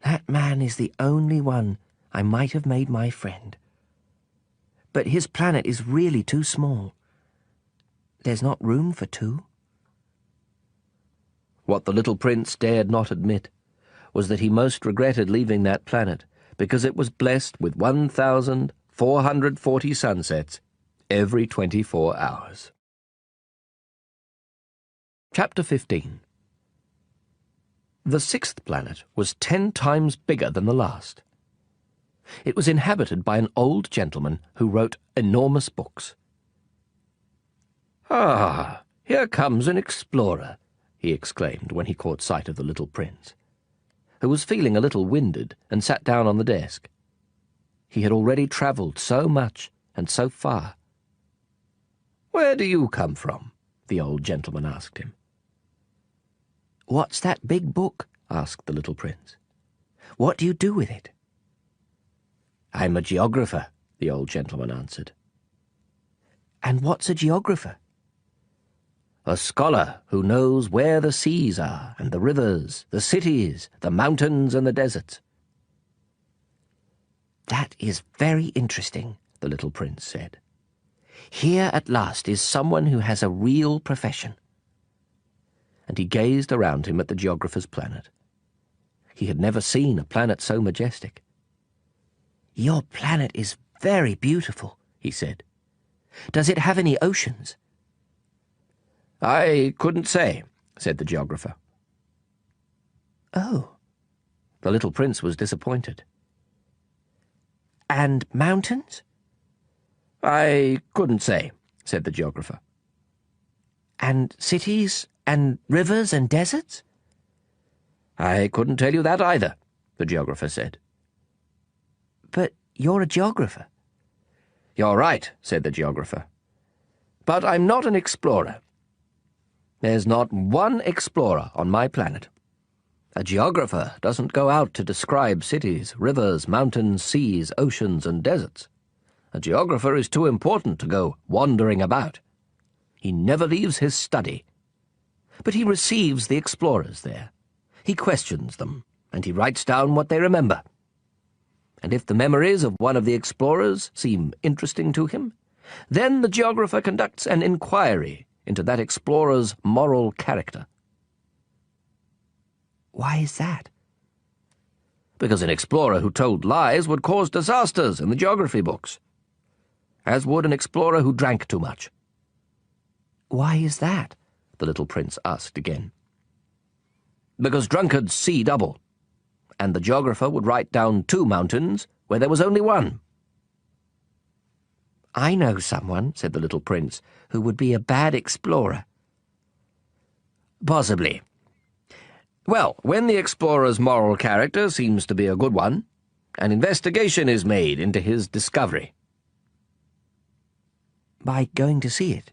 "That man is the only one I might have made my friend. But his planet is really too small. There's not room for 2. What the little prince dared not admit was that he most regretted leaving that planet because it was blessed with 1,440 sunsets every 24 hours. Chapter 15. The sixth planet was 10 times bigger than the last. It was inhabited by an old gentleman who wrote enormous books. "Ah, here comes an explorer," he exclaimed when he caught sight of the little prince, who was feeling a little winded and sat down on the desk. He had already travelled so much and so far. "Where do you come from?" the old gentleman asked him. "What's that big book?" asked the little prince. "What do you do with it?" "I'm a geographer," the old gentleman answered. "And what's a geographer?" "A scholar who knows where the seas are, and the rivers, the cities, the mountains and the deserts." "That is very interesting," the little prince said. "Here at last is someone who has a real profession." And he gazed around him at the geographer's planet. He had never seen a planet so majestic. "Your planet is very beautiful," he said. "Does it have any oceans?" "I couldn't say," said the geographer. "Oh." The little prince was disappointed. "And mountains?" "I couldn't say," said the geographer. "And cities and rivers and deserts?" "I couldn't tell you that either," the geographer said. "But you're a geographer." "You're right," said the geographer. "But I'm not an explorer. There's not one explorer on my planet. A geographer doesn't go out to describe cities, rivers, mountains, seas, oceans, and deserts. A geographer is too important to go wandering about. He never leaves his study. But he receives the explorers there. He questions them, and he writes down what they remember. And if the memories of one of the explorers seem interesting to him, then the geographer conducts an inquiry into that explorer's moral character." "Why is that?" "Because an explorer who told lies would cause disasters in the geography books, as would an explorer who drank too much." "Why is that?" the little prince asked again. "Because drunkards see double, and the geographer would write down 2 mountains where there was only 1. "I know someone," said the little prince, "who would be a bad explorer." "Possibly. Well, when the explorer's moral character seems to be a good one, an investigation is made into his discovery." "By going to see it?"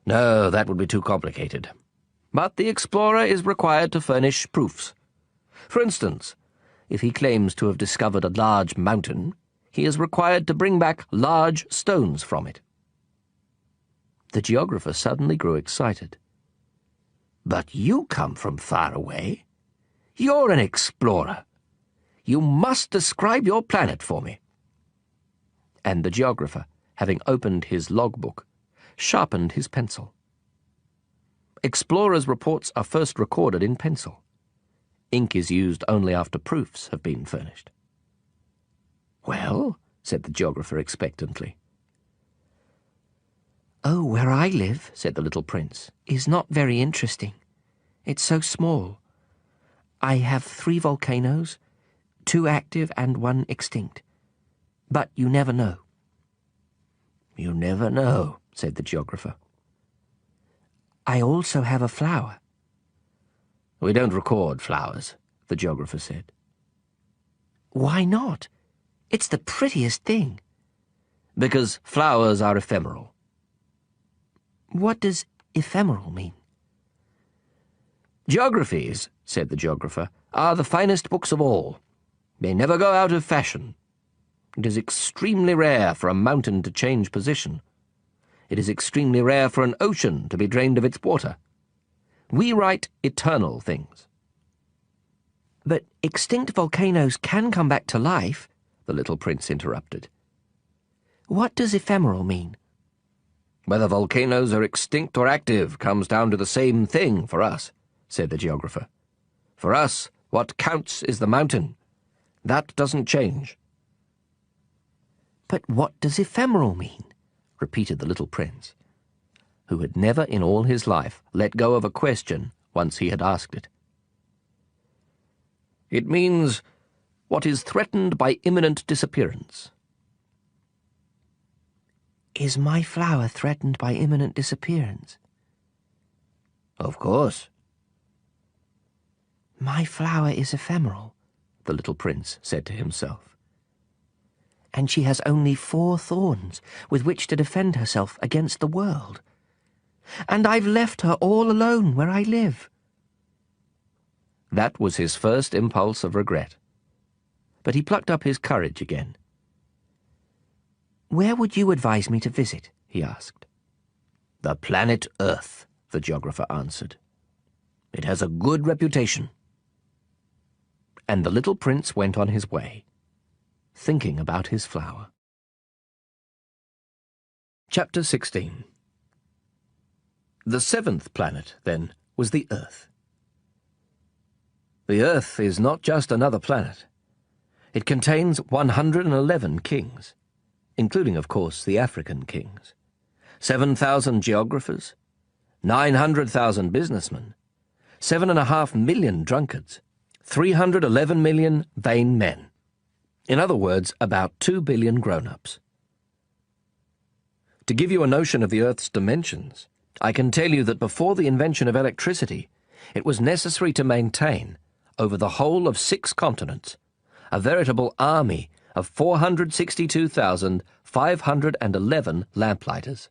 "No, that would be too complicated. But the explorer is required to furnish proofs. For instance, if he claims to have discovered a large mountain, he is required to bring back large stones from it." The geographer suddenly grew excited. "But you come from far away. You're an explorer. You must describe your planet for me." And the geographer, having opened his logbook, sharpened his pencil. Explorers' reports are first recorded in pencil. Ink is used only after proofs have been furnished. "Well?" said the geographer expectantly. "Oh, where I live," said the little prince, "is not very interesting. It's so small. I have 3 volcanoes, 2 active and 1 extinct. But you never know." "You never know," said the geographer. "I also have a flower." "We don't record flowers," the geographer said. "Why not? It's the prettiest thing." "Because flowers are ephemeral." "What does ephemeral mean?" "Geographies," said the geographer, "are the finest books of all. They never go out of fashion. It is extremely rare for a mountain to change position. It is extremely rare for an ocean to be drained of its water. We write eternal things." "But extinct volcanoes can come back to life," the little prince interrupted. "What does ephemeral mean?" "Whether volcanoes are extinct or active comes down to the same thing for us," said the geographer. "For us, what counts is the mountain. That doesn't change." "But what does ephemeral mean?" repeated the little prince, who had never in all his life let go of a question once he had asked it. It means what is threatened by imminent disappearance. Is my flower threatened by imminent disappearance? Of course. My flower is ephemeral, the little prince said to himself. And she has only 4 thorns with which to defend herself against the world. And I've left her all alone where I live. That was his first impulse of regret. But he plucked up his courage again. Where would you advise me to visit? He asked. The planet Earth, the geographer answered. It has a good reputation. And the little prince went on his way, thinking about his flower. Chapter 16. The 7th planet, then, was the Earth. The Earth is not just another planet. It contains 111 kings, including, of course, the African kings, 7,000 geographers, 900,000 businessmen, 7.5 million drunkards, 311 million vain men. In other words, about 2 billion grown-ups. To give you a notion of the Earth's dimensions, I can tell you that before the invention of electricity, it was necessary to maintain, over the whole of 6 continents, a veritable army of 462,511 lamplighters.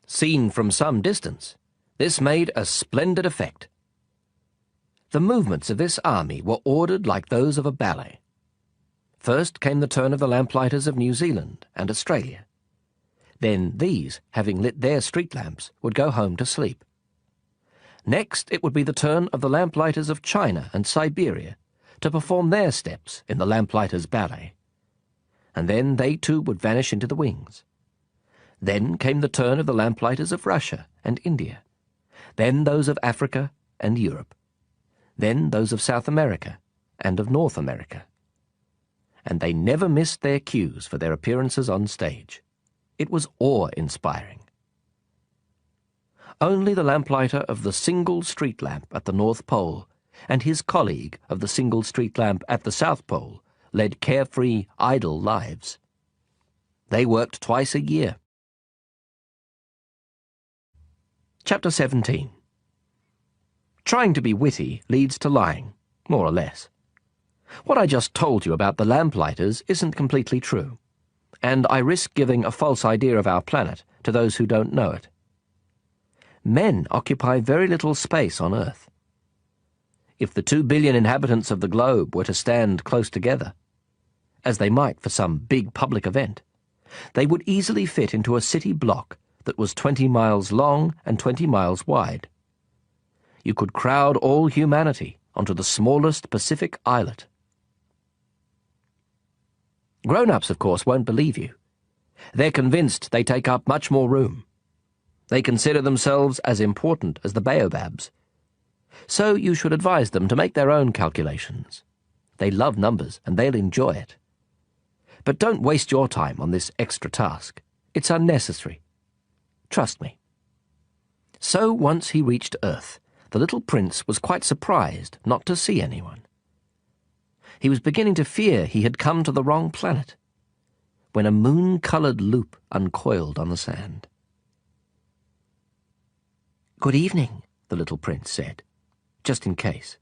Seen from some distance, this made a splendid effect. The movements of this army were ordered like those of a ballet. First came the turn of the lamplighters of New Zealand and Australia. Then these, having lit their street lamps, would go home to sleep. Next it would be the turn of the lamplighters of China and Siberia to perform their steps in the lamplighters' ballet. And then they too would vanish into the wings. Then came the turn of the lamplighters of Russia and India. Then those of Africa and Europe. Then those of South America and of North America. And they never missed their cues for their appearances on stage. It was awe-inspiring. Only the lamplighter of the single street lamp at the North Pole and his colleague of the single street lamp at the South Pole led carefree, idle lives. They worked twice a year. Chapter 17. Trying to be witty leads to lying, more or less. What I just told you about the lamplighters isn't completely true, and I risk giving a false idea of our planet to those who don't know it. Men occupy very little space on Earth. If the 2 billion inhabitants of the globe were to stand close together, as they might for some big public event, they would easily fit into a city block that was 20 miles long and 20 miles wide. You could crowd all humanity onto the smallest Pacific islet. Grown-ups, of course, won't believe you. They're convinced they take up much more room. They consider themselves as important as the baobabs. So you should advise them to make their own calculations. They love numbers and they'll enjoy it. But don't waste your time on this extra task. It's unnecessary. Trust me. So once he reached Earth, the little prince was quite surprised not to see anyone. He was beginning to fear he had come to the wrong planet, when a moon-coloured loop uncoiled on the sand. "Good evening," the little prince said, just in case.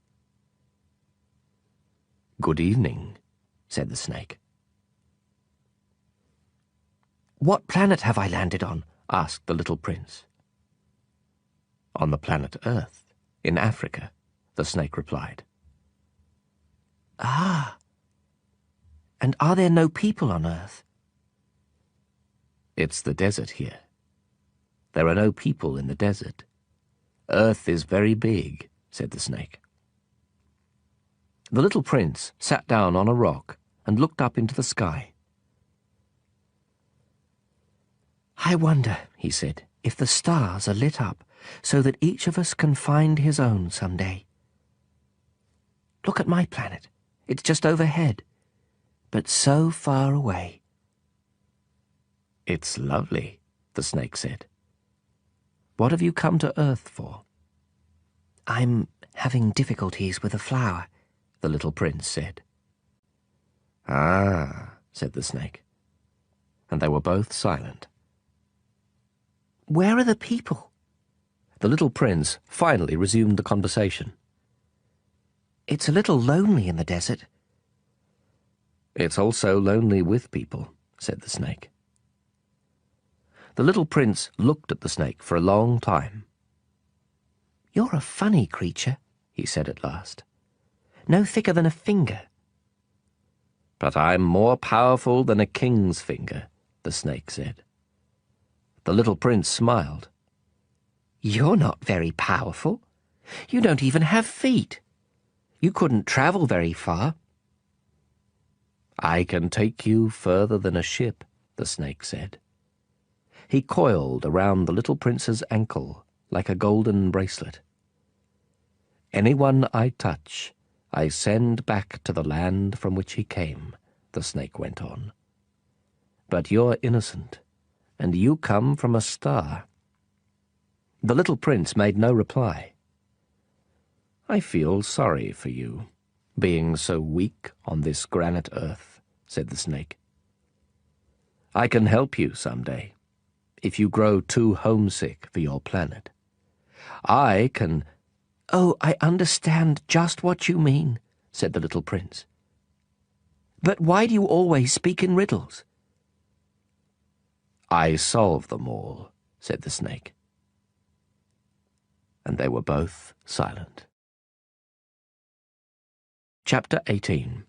"Good evening," said the snake. "What planet have I landed on?" asked the little prince. "On the planet Earth, in Africa," the snake replied. "Ah. And are there no people on Earth?" "It's the desert here. There are no people in the desert. Earth is very big," said the snake. The little prince sat down on a rock and looked up into the sky. "I wonder," he said, "if the stars are lit up so that each of us can find his own some day. Look at my planet. It's just overhead, but so far away." "It's lovely," the snake said. "What have you come to Earth for?" "I'm having difficulties with a flower," the little prince said. "Ah," said the snake, and they were both silent. "Where are the people?" The little prince finally resumed the conversation. "It's a little lonely in the desert." "It's also lonely with people," said the snake. The little prince looked at the snake for a long time. "You're a funny creature," he said at last. "No thicker than a finger." "But I'm more powerful than a king's finger," the snake said. The little prince smiled. "You're not very powerful. You don't even have feet. You couldn't travel very far." "I can take you further than a ship," the snake said. He coiled around the little prince's ankle like a golden bracelet. "Anyone I touch, I send back to the land from which he came," the snake went on. "But you're innocent, and you come from a star." The little prince made no reply. "I feel sorry for you, being so weak on this granite earth," said the snake. "I can help you some day, if you grow too homesick for your planet. I can—" "Oh, I understand just what you mean," said the little prince. "But why do you always speak in riddles?" "I solve them all," said the snake. And they were both silent. Chapter 18.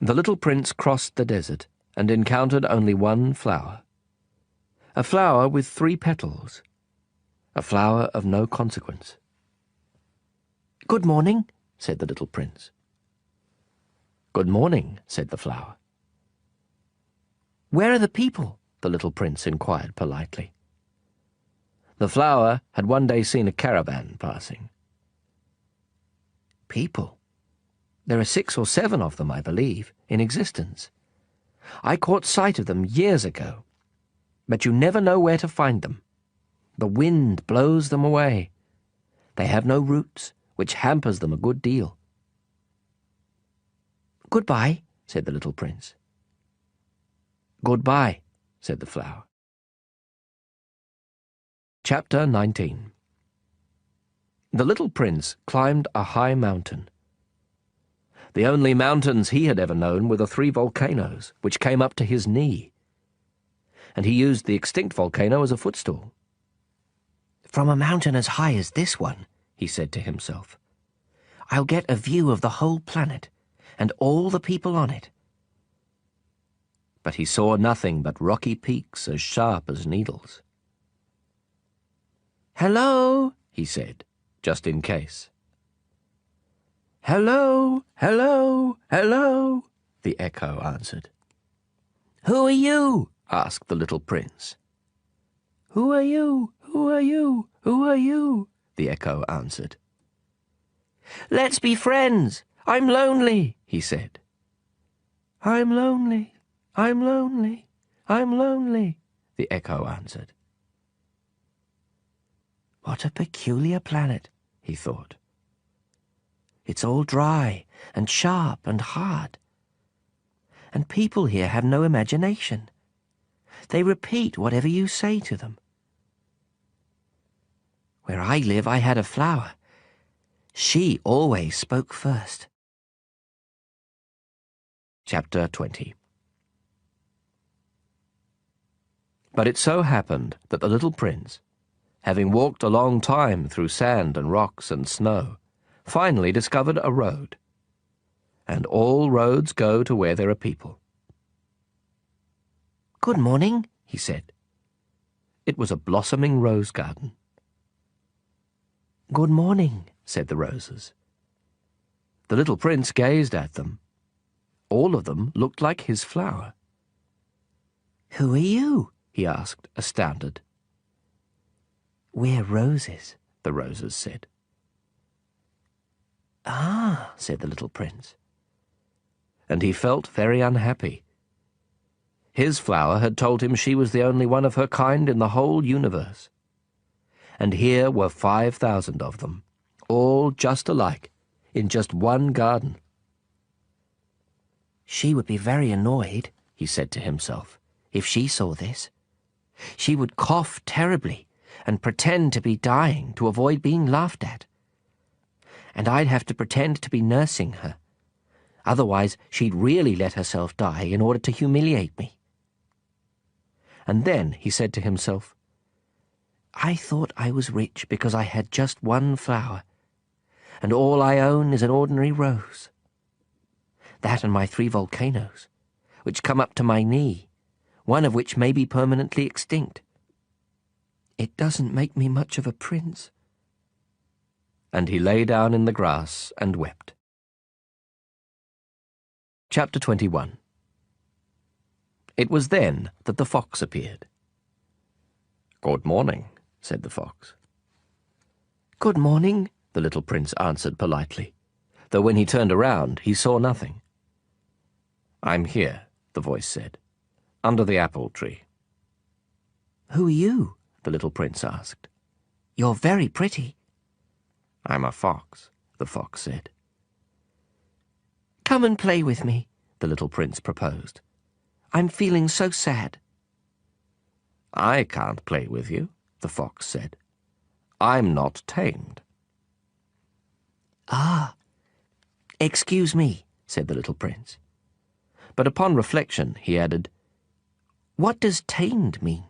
The little prince crossed the desert and encountered only one flower. A flower with 3 petals. A flower of no consequence. "Good morning," said the little prince. "Good morning," said the flower. "Where are the people?" the little prince inquired politely. The flower had one day seen a caravan passing. "People? There are 6 or 7 of them, I believe, in existence. I caught sight of them years ago, but you never know where to find them. The wind blows them away. They have no roots, which hampers them a good deal." "Goodbye," said the little prince. "Goodbye," said the flower. Chapter 19. The little prince climbed a high mountain. The only mountains he had ever known were the 3 volcanoes, which came up to his knee. And he used the extinct volcano as a footstool. "From a mountain as high as this one," he said to himself, "I'll get a view of the whole planet, and all the people on it." But he saw nothing but rocky peaks as sharp as needles. "Hello," he said, just in case. "Hello, hello, hello," the echo answered. "Who are you?" asked the little prince. "Who are you? Who are you? Who are you?" the echo answered. "Let's be friends. I'm lonely," he said. "I'm lonely, I'm lonely, I'm lonely," the echo answered. "What a peculiar planet," he thought. "It's all dry and sharp and hard. And people here have no imagination. They repeat whatever you say to them. Where I live, I had a flower. She always spoke first." Chapter 20. But it so happened that the little prince, having walked a long time through sand and rocks and snow, finally discovered a road. And all roads go to where there are people. "Good morning," he said. It was a blossoming rose garden. "Good morning," said the roses. The little prince gazed at them. All of them looked like his flower. "Who are you?" he asked, astounded. "We're roses," the roses said. "Ah," said the little prince. And he felt very unhappy. His flower had told him she was the only one of her kind in the whole universe. And here were 5,000 of them, all just alike, in just one garden. She would be very annoyed, he said to himself, if she saw this. She would cough terribly and pretend to be dying to avoid being laughed at. And I'd have to pretend to be nursing her. Otherwise, she'd really let herself die in order to humiliate me. And then he said to himself, I thought I was rich because I had just one flower, and all I own is an ordinary rose. That and my 3 volcanoes, which come up to my knee, one of which may be permanently extinct. It doesn't make me much of a prince. And he lay down in the grass and wept. Chapter 21. It was then that the fox appeared. "Good morning," said the fox. Good morning, The little prince answered politely, though when he turned around he saw nothing. "I'm here," the voice said, "under the apple tree." Who are you? The little prince asked. You're very pretty. "I'm a fox," the fox said. Come and play with me, the little prince proposed. I'm feeling so sad. "I can't play with you," the fox said. "I'm not tamed." Ah, excuse me, said the little prince. But upon reflection he added, What does tamed mean?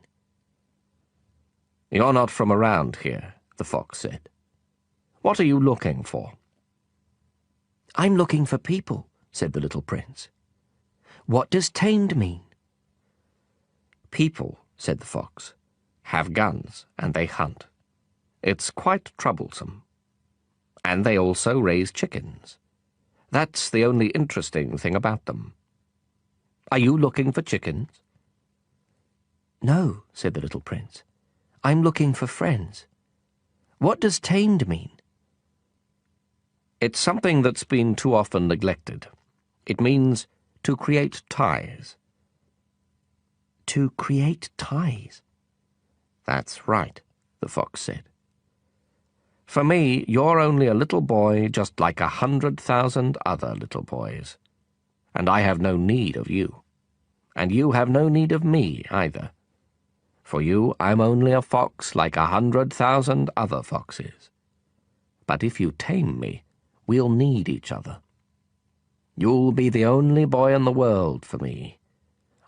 "You're not from around here," the fox said. "What are you looking for?" I'm looking for people, said the little prince. What does tamed mean? "People," said the fox, "have guns and they hunt. It's quite troublesome. And they also raise chickens. That's the only interesting thing about them. Are you looking for chickens?" No, said the little prince. I'm looking for friends. What does tamed mean? It's something that's been too often neglected. It means to create ties. To create ties? "That's right," the fox said. "For me, you're only a little boy just like 100,000 other little boys. And I have no need of you. And you have no need of me either. For you, I'm only a fox like 100,000 other foxes. But if you tame me, we'll need each other. You'll be the only boy in the world for me.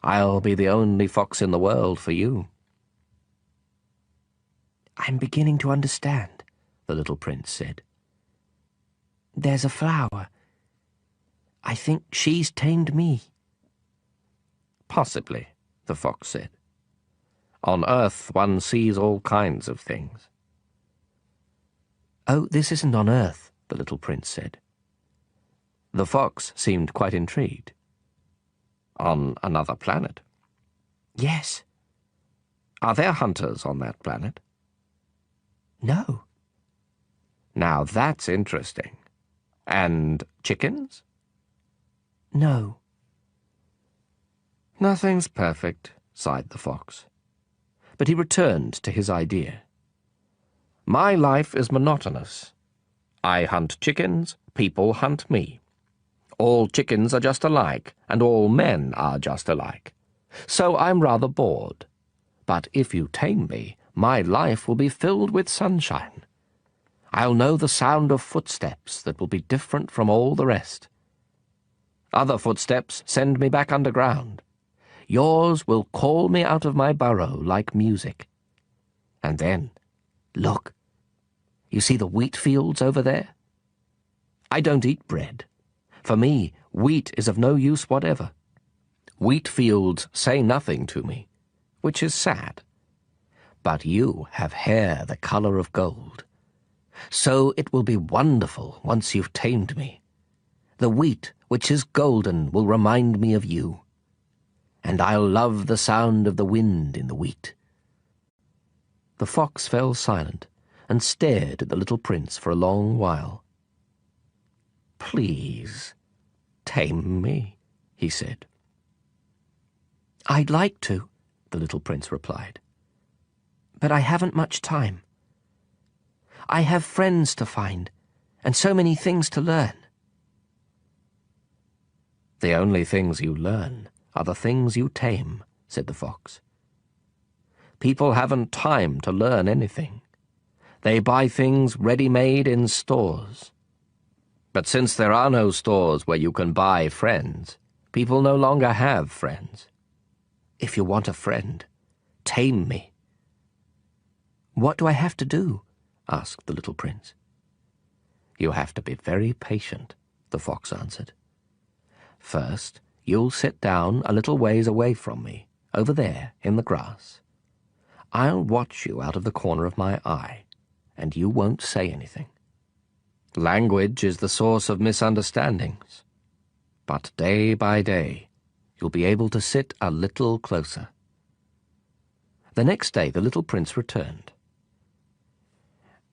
I'll be the only fox in the world for you." I'm beginning to understand, the little prince said. There's a flower. I think she's tamed me. "Possibly," the fox said. "On Earth one sees all kinds of things." Oh, this isn't on Earth, the little prince said. The fox seemed quite intrigued. "On another planet?" Yes. "Are there hunters on that planet?" No. "Now that's interesting. And chickens?" No. "Nothing's perfect," sighed the fox. But he returned to his idea. "My life is monotonous. I hunt chickens, people hunt me. All chickens are just alike, and all men are just alike. So I'm rather bored. But if you tame me, my life will be filled with sunshine. I'll know the sound of footsteps that will be different from all the rest. Other footsteps send me back underground. Yours will call me out of my burrow like music. And then, look, you see the wheat fields over there? I don't eat bread. For me, wheat is of no use whatever. Wheat fields say nothing to me, which is sad. But you have hair the color of gold. So it will be wonderful once you've tamed me. The wheat, which is golden, will remind me of you. And I'll love the sound of the wind in the wheat." The fox fell silent and stared at the little prince for a long while. "Please, tame me," he said. I'd like to, the little prince replied. But I haven't much time. I have friends to find, and so many things to learn. The only things you learn are the things you tame, said the fox. People haven't time to learn anything. They buy things ready-made in stores. But since there are no stores where you can buy friends, people no longer have friends. If you want a friend, tame me. What do I have to do? Asked the little prince. You have to be very patient, the fox answered. First, you'll sit down a little ways away from me, over there in the grass. I'll watch you out of the corner of my eye, and you won't say anything. Language is the source of misunderstandings. But day by day, you'll be able to sit a little closer. The next day the little prince returned.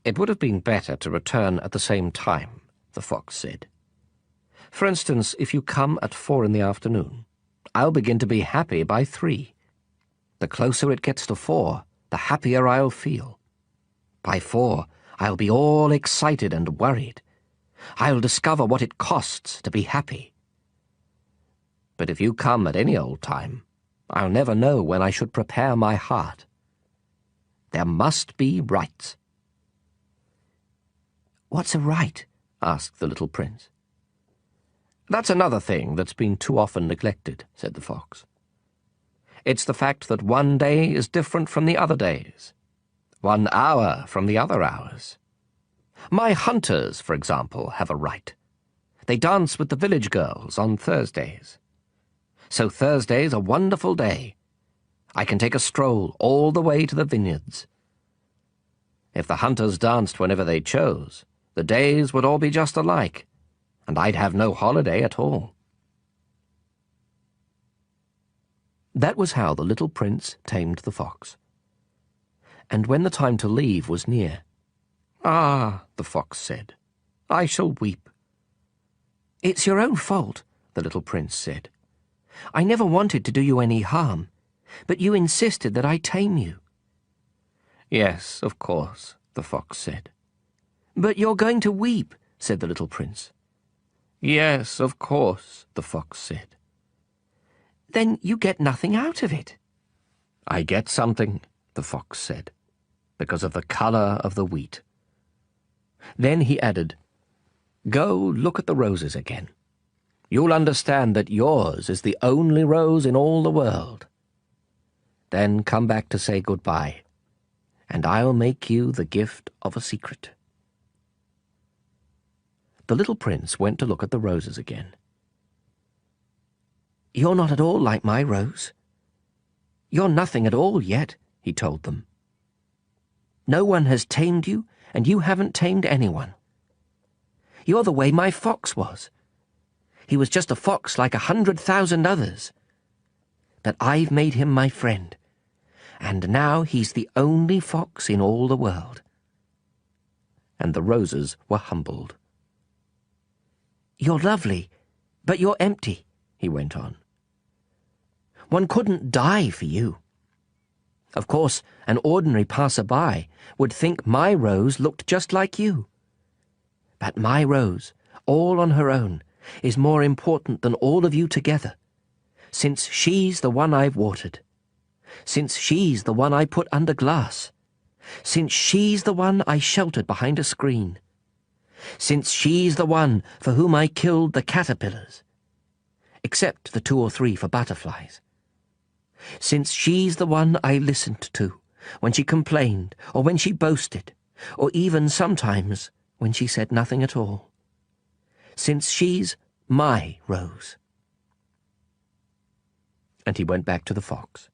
It would have been better to return at the same time, the fox said. For instance, if you come at 4 in the afternoon, I'll begin to be happy by 3. The closer it gets to 4, the happier I'll feel. By 4, I'll be all excited and worried. I'll discover what it costs to be happy. But if you come at any old time, I'll never know when I should prepare my heart. There must be rights. What's a right? Asked the little prince. That's another thing that's been too often neglected, said the fox. It's the fact that one day is different from the other days, 1 hour from the other hours. My hunters, for example, have a right. They dance with the village girls on Thursdays. So Thursday's a wonderful day. I can take a stroll all the way to the vineyards. If the hunters danced whenever they chose, the days would all be just alike, and I'd have no holiday at all. That was how the little prince tamed the fox. And when the time to leave was near, "Ah," the fox said, "I shall weep." "It's your own fault," the little prince said. "I never wanted to do you any harm, but you insisted that I tame you." "Yes, of course," the fox said. "But you're going to weep," said the little prince. "Yes, of course," the fox said. "Then you get nothing out of it." "I get something," the fox said, "because of the colour of the wheat." Then he added, "Go look at the roses again. You'll understand that yours is the only rose in all the world. Then come back to say goodbye, and I'll make you the gift of a secret." The little prince went to look at the roses again. "You're not at all like my rose. You're nothing at all yet," he told them. "No one has tamed you, and you haven't tamed anyone. You're the way my fox was. He was just a fox like 100,000 others. But I've made him my friend, and now he's the only fox in all the world." And the roses were humbled. "You're lovely, but you're empty," he went on. "One couldn't die for you. Of course, an ordinary passer-by would think my rose looked just like you. But my rose, all on her own, is more important than all of you together, since she's the one I've watered, since she's the one I put under glass, since she's the one I sheltered behind a screen, since she's the one for whom I killed the caterpillars, except the 2 or 3 for butterflies, since she's the one I listened to when she complained or when she boasted, or even sometimes when she said nothing at all, since she's my rose." And he went back to the fox.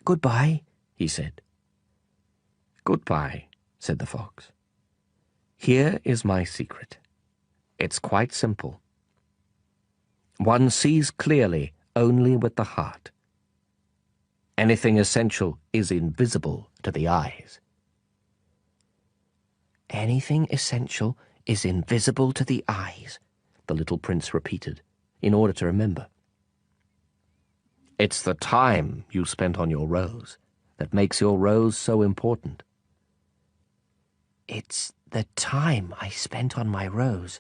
"Goodbye," he said. "Goodbye," said the fox. "Here is my secret. It's quite simple. One sees clearly only with the heart. Anything essential is invisible to the eyes." "Anything essential is invisible to the eyes," the little prince repeated, in order to remember. It's the time you spent on your rose that makes your rose so important. "It's The time I spent on my rose,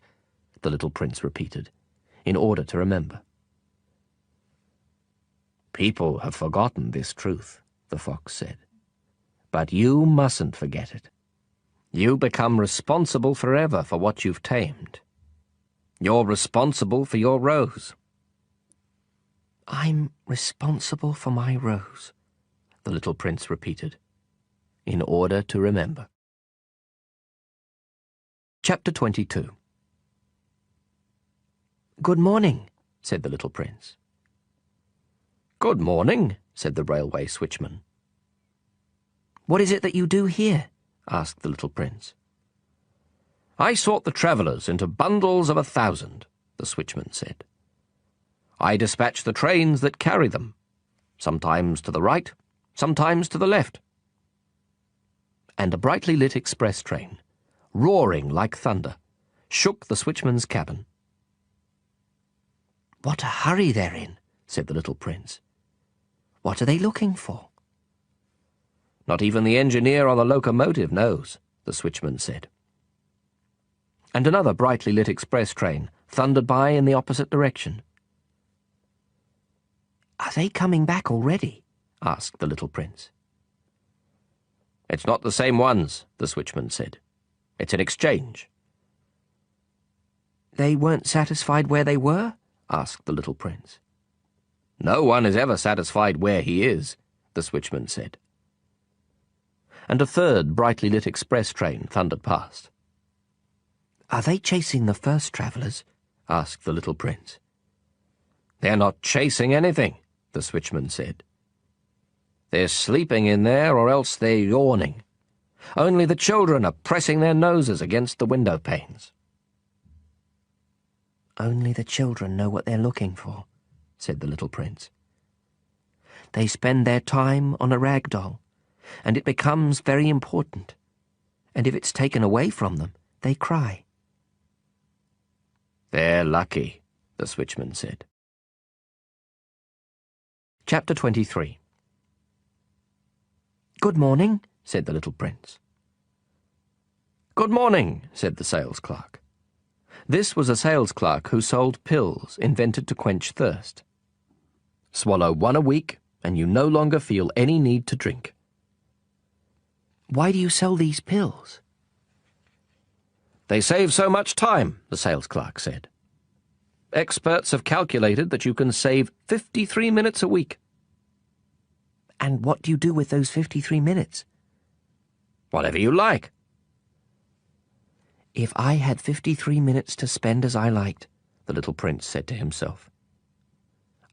the little prince repeated, in order to remember. People have forgotten this truth, the fox said. But you mustn't forget it. You become responsible forever for what you've tamed. You're responsible for your rose. I'm responsible for my rose, the little prince repeated, in order to remember. Chapter 22. Good morning, said the little prince. Good morning, said the railway switchman. What is it that you do here? Asked the little prince. I sort the travellers into bundles of 1,000, the switchman said. I dispatch the trains that carry them, sometimes to the right, sometimes to the left. And a brightly lit express train, roaring like thunder, shook the switchman's cabin. What a hurry they're in, said the little prince. What are they looking for? Not even the engineer on the locomotive knows, the switchman said. And another brightly lit express train thundered by in the opposite direction. Are they coming back already? Asked the little prince. It's not the same ones, the switchman said. It's an exchange. They weren't satisfied where they were? Asked the little prince. No one is ever satisfied where he is, the switchman said. And a third brightly lit express train thundered past. Are they chasing the first travellers? Asked the little prince. They're not chasing anything, the switchman said. They're sleeping in there, or else they're yawning. Only the children are pressing their noses against the window panes. Only the children know what they're looking for, said the little prince. They spend their time on a rag doll, and it becomes very important. And if it's taken away from them, they cry. They're lucky, the switchman said. Chapter 23. Good morning, said the little prince. Good morning, said the sales clerk. This was a sales clerk who sold pills invented to quench thirst. Swallow one a week, and you no longer feel any need to drink. Why do you sell these pills? They save so much time, the sales clerk said. Experts have calculated that you can save 53 minutes a week. And what do you do with those 53 minutes? Whatever you like. If I had 53 minutes to spend as I liked, the little prince said to himself,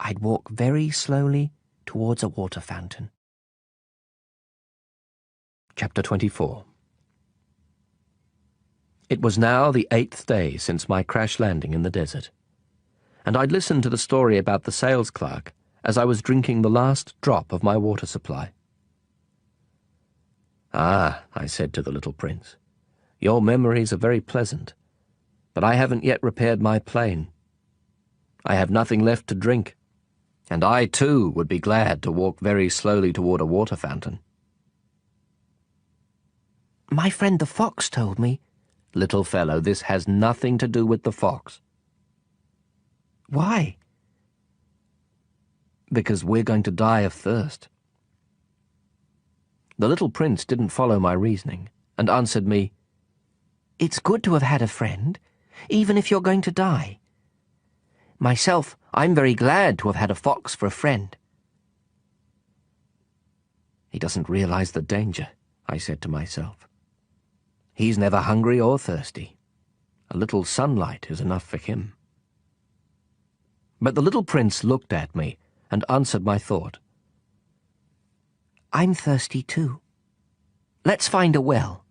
I'd walk very slowly towards a water fountain. Chapter 24. It was now the 8th day since my crash landing in the desert, and I'd listened to the story about the sales clerk as I was drinking the last drop of my water supply. Ah, I said to the little prince, your memories are very pleasant, but I haven't yet repaired my plane. I have nothing left to drink, and I too would be glad to walk very slowly toward a water fountain. My friend the fox told me. Little fellow, this has nothing to do with the fox. Why? Because we're going to die of thirst. The little prince didn't follow my reasoning, and answered me, It's good to have had a friend, even if you're going to die. Myself, I'm very glad to have had a fox for a friend. He doesn't realize the danger, I said to myself. He's never hungry or thirsty. A little sunlight is enough for him. But the little prince looked at me and answered my thought. I'm thirsty too. Let's find a well.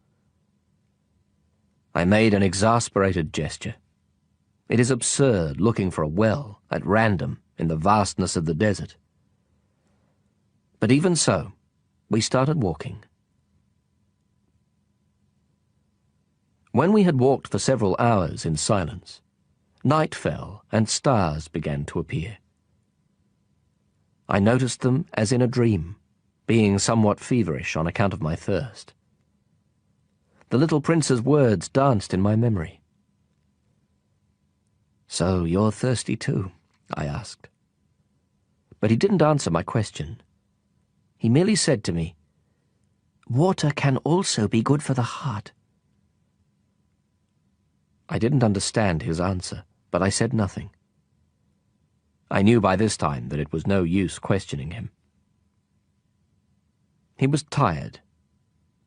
I made an exasperated gesture. It is absurd looking for a well at random in the vastness of the desert. But even so, we started walking. When we had walked for several hours in silence, night fell and stars began to appear. I noticed them as in a dream, being somewhat feverish on account of my thirst. The little prince's words danced in my memory. "So you're thirsty too?" I asked. But he didn't answer my question. He merely said to me, "Water can also be good for the heart." I didn't understand his answer, but I said nothing. I knew by this time that it was no use questioning him. He was tired.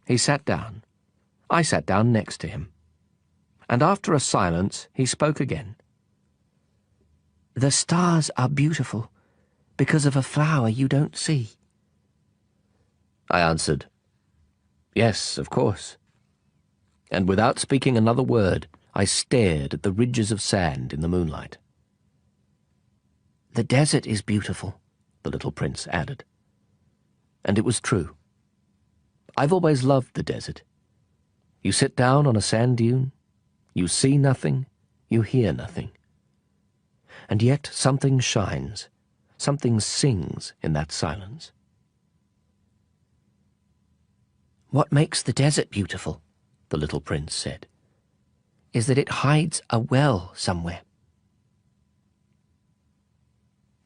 He sat down. I sat down next to him. And after a silence, he spoke again. "The stars are beautiful because of a flower you don't see." I answered, "Yes, of course." And without speaking another word, I stared at the ridges of sand in the moonlight. "The desert is beautiful," the little prince added. And it was true. I've always loved the desert. You sit down on a sand dune, you see nothing, you hear nothing. And yet something shines, something sings in that silence. "What makes the desert beautiful," the little prince said, "is that it hides a well somewhere."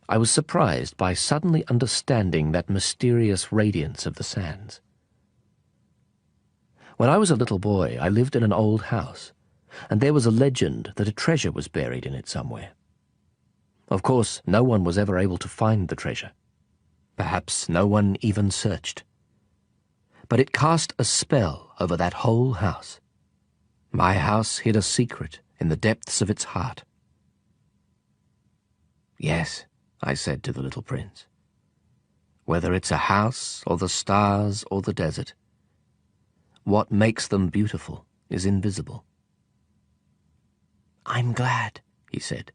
I was surprised by suddenly understanding that mysterious radiance of the sands. When I was a little boy, I lived in an old house, and there was a legend that a treasure was buried in it somewhere. Of course, no one was ever able to find the treasure. Perhaps no one even searched. But it cast a spell over that whole house. My house hid a secret in the depths of its heart. "Yes," I said to the little prince. "Whether it's a house or the stars or the desert, what makes them beautiful is invisible." "I'm glad," he said.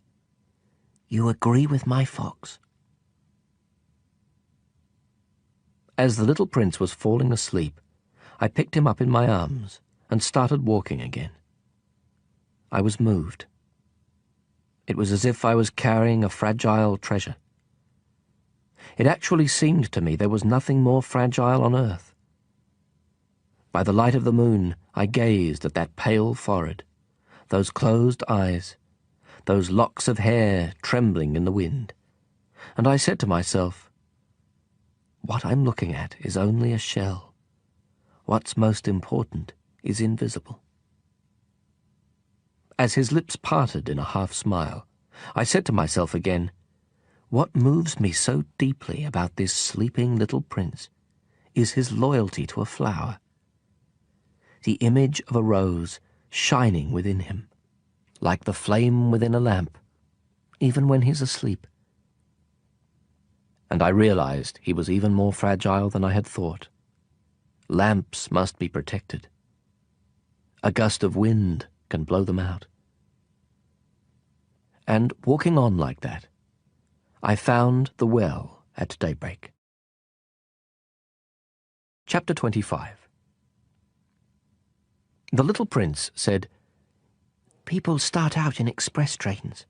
"You agree with my fox." As the little prince was falling asleep, I picked him up in my arms and started walking again. I was moved. It was as if I was carrying a fragile treasure. It actually seemed to me there was nothing more fragile on earth. By the light of the moon, I gazed at that pale forehead, those closed eyes, those locks of hair trembling in the wind, and I said to myself, "What I'm looking at is only a shell. What's most important is invisible." As his lips parted in a half-smile, I said to myself again, "What moves me so deeply about this sleeping little prince is his loyalty to a flower. The image of a rose shining within him, like the flame within a lamp, even when he's asleep." And I realized he was even more fragile than I had thought. Lamps must be protected. A gust of wind can blow them out. And walking on like that, I found the well at daybreak. Chapter 25. The little prince said, "People start out in express trains,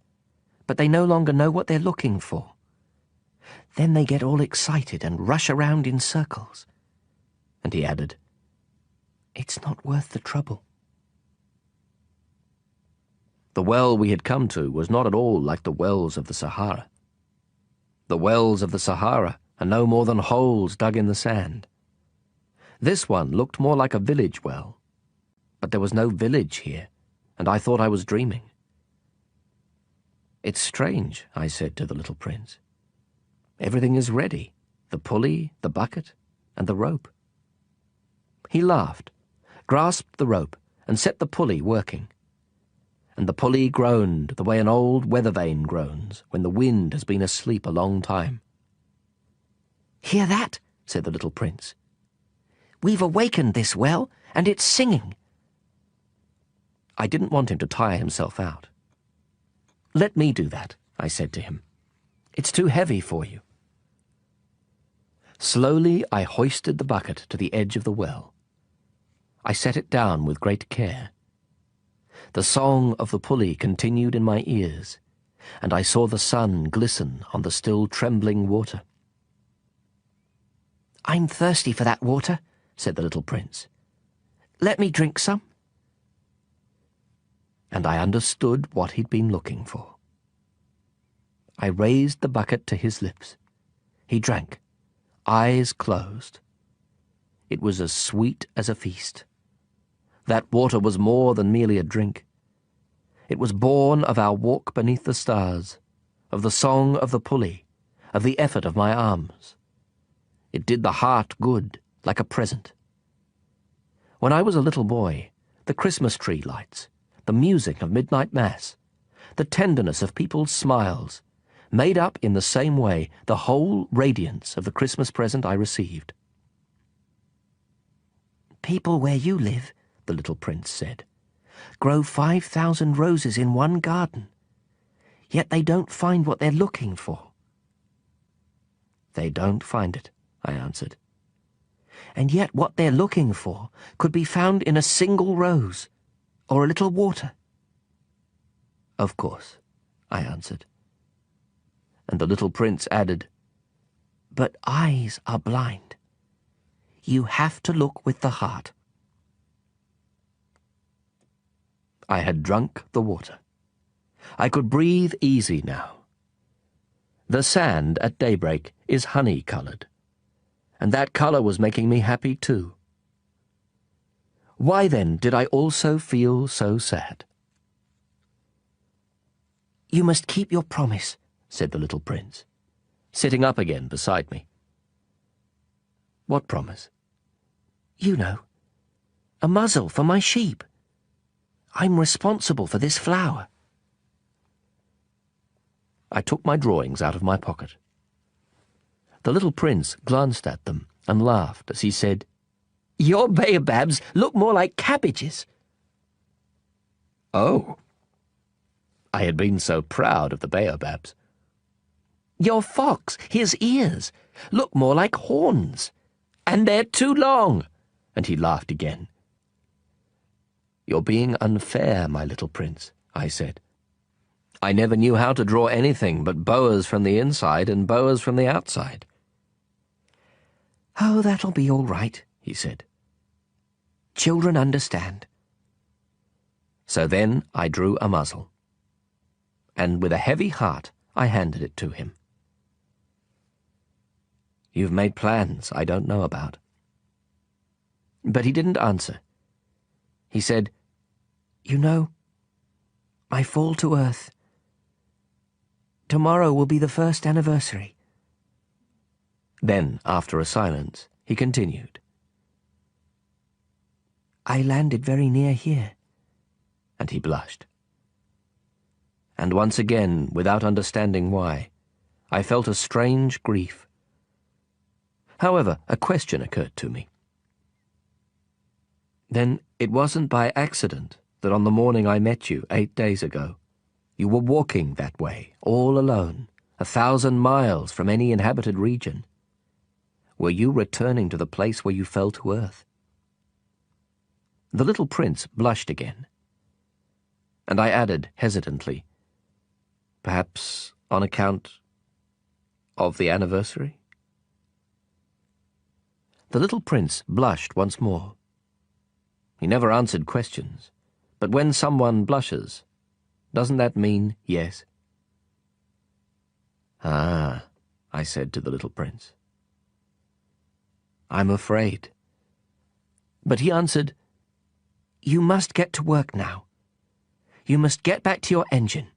but they no longer know what they're looking for. Then they get all excited and rush around in circles." And he added, "It's not worth the trouble." The well we had come to was not at all like the wells of the Sahara. The wells of the Sahara are no more than holes dug in the sand. This one looked more like a village well, but there was no village here, and I thought I was dreaming. "It's strange," I said to the little prince. "Everything is ready, the pulley, the bucket, and the rope." He laughed, grasped the rope, and set the pulley working. And the pulley groaned the way an old weather vane groans when the wind has been asleep a long time. "Hear that?" said the little prince. "We've awakened this well, and it's singing." I didn't want him to tire himself out. "Let me do that," I said to him. "It's too heavy for you." Slowly I hoisted the bucket to the edge of the well. I set it down with great care. The song of the pulley continued in my ears, and I saw the sun glisten on the still trembling water. "I'm thirsty for that water," said the little prince. Let me drink some." And I understood what he'd been looking for. I raised the bucket to his lips. He drank, eyes closed. It was as sweet as a feast. That water was more than merely a drink. It was born of our walk beneath the stars, of the song of the pulley, of the effort of my arms. It did the heart good, like a present. When I was a little boy, the Christmas tree lights, the music of midnight mass, the tenderness of people's smiles, made up in the same way the whole radiance of the Christmas present I received. "People where you live," the little prince said, "grow 5,000 roses in one garden, yet they don't find what they're looking for." "They don't find it," I answered. "And yet what they're looking for could be found in a single rose, or a little water." "Of course," I answered. And the little prince added, "But eyes are blind. You have to look with the heart." I had drunk the water. I could breathe easy now. The sand at daybreak is honey-coloured, and that colour was making me happy too. Why then did I also feel so sad? "You must keep your promise," said the little prince, sitting up again beside me. "What promise?" "You know, a muzzle for my sheep. I'm responsible for this flower." I took my drawings out of my pocket. The little prince glanced at them and laughed as he said, "Your baobabs look more like cabbages." "Oh." I had been so proud of the baobabs. "Your fox, his ears, look more like horns, and they're too long." And he laughed again. "You're being unfair, my little prince," I said. "I never knew how to draw anything but boas from the inside and boas from the outside." "Oh, that'll be all right," he said. "Children understand." So then I drew a muzzle, and with a heavy heart I handed it to him. "You've made plans I don't know about." But he didn't answer. He said, "You know, I fall to earth. Tomorrow will be the first anniversary." Then, after a silence, he continued, "I landed very near here." And he blushed. And once again, without understanding why, I felt a strange grief. However, a question occurred to me. "Then it wasn't by accident that on the morning I met you 8 days ago, you were walking that way, all alone, 1,000 miles from any inhabited region. Were you returning to the place where you fell to earth?" The little prince blushed again, and I added hesitantly, "Perhaps on account of the anniversary?" The little prince blushed once more. He never answered questions, but when someone blushes, doesn't that mean yes? "Ah," I said to the little prince. "I'm afraid." But he answered, "You must get to work now. You must get back to your engine.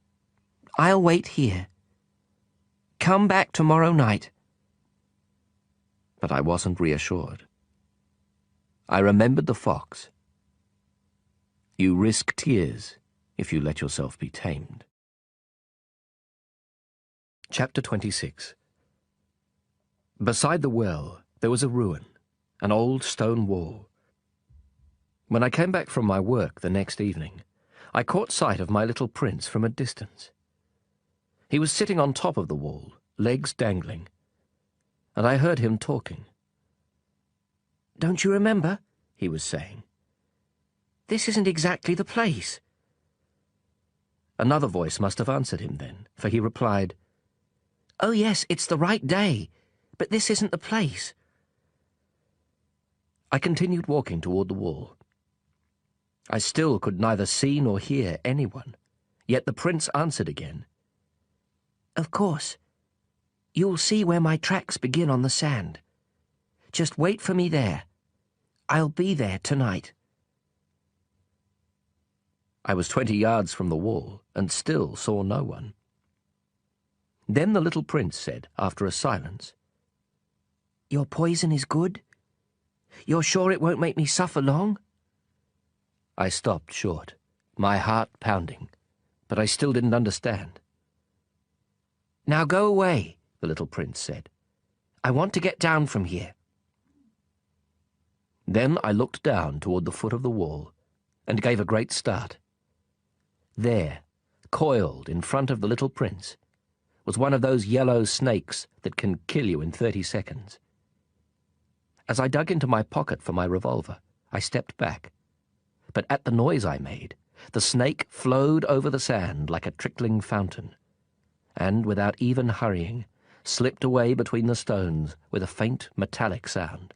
I'll wait here. Come back tomorrow night." But I wasn't reassured. I remembered the fox. You risk tears if you let yourself be tamed. Chapter 26. Beside the well, there was a ruin, an old stone wall. When I came back from my work the next evening, I caught sight of my little prince from a distance. He was sitting on top of the wall, legs dangling, and I heard him talking. "Don't you remember?" he was saying. "This isn't exactly the place." Another voice must have answered him then, for he replied, "Oh yes, it's the right day, but this isn't the place." I continued walking toward the wall. I still could neither see nor hear anyone, yet the prince answered again. Of course. You'll see where my tracks begin on the sand. Just wait for me there. I'll be there tonight. I was 20 yards from the wall and still saw no one. Then the little prince said, after a silence, Your poison is good? You're sure it won't make me suffer long? I stopped short, my heart pounding, but I still didn't understand. Now go away, the little prince said. I want to get down from here. Then I looked down toward the foot of the wall and gave a great start. There, coiled in front of the little prince, was one of those yellow snakes that can kill you in 30 seconds. As I dug into my pocket for my revolver, I stepped back. But at the noise I made, the snake flowed over the sand like a trickling fountain, and without even hurrying, slipped away between the stones with a faint metallic sound.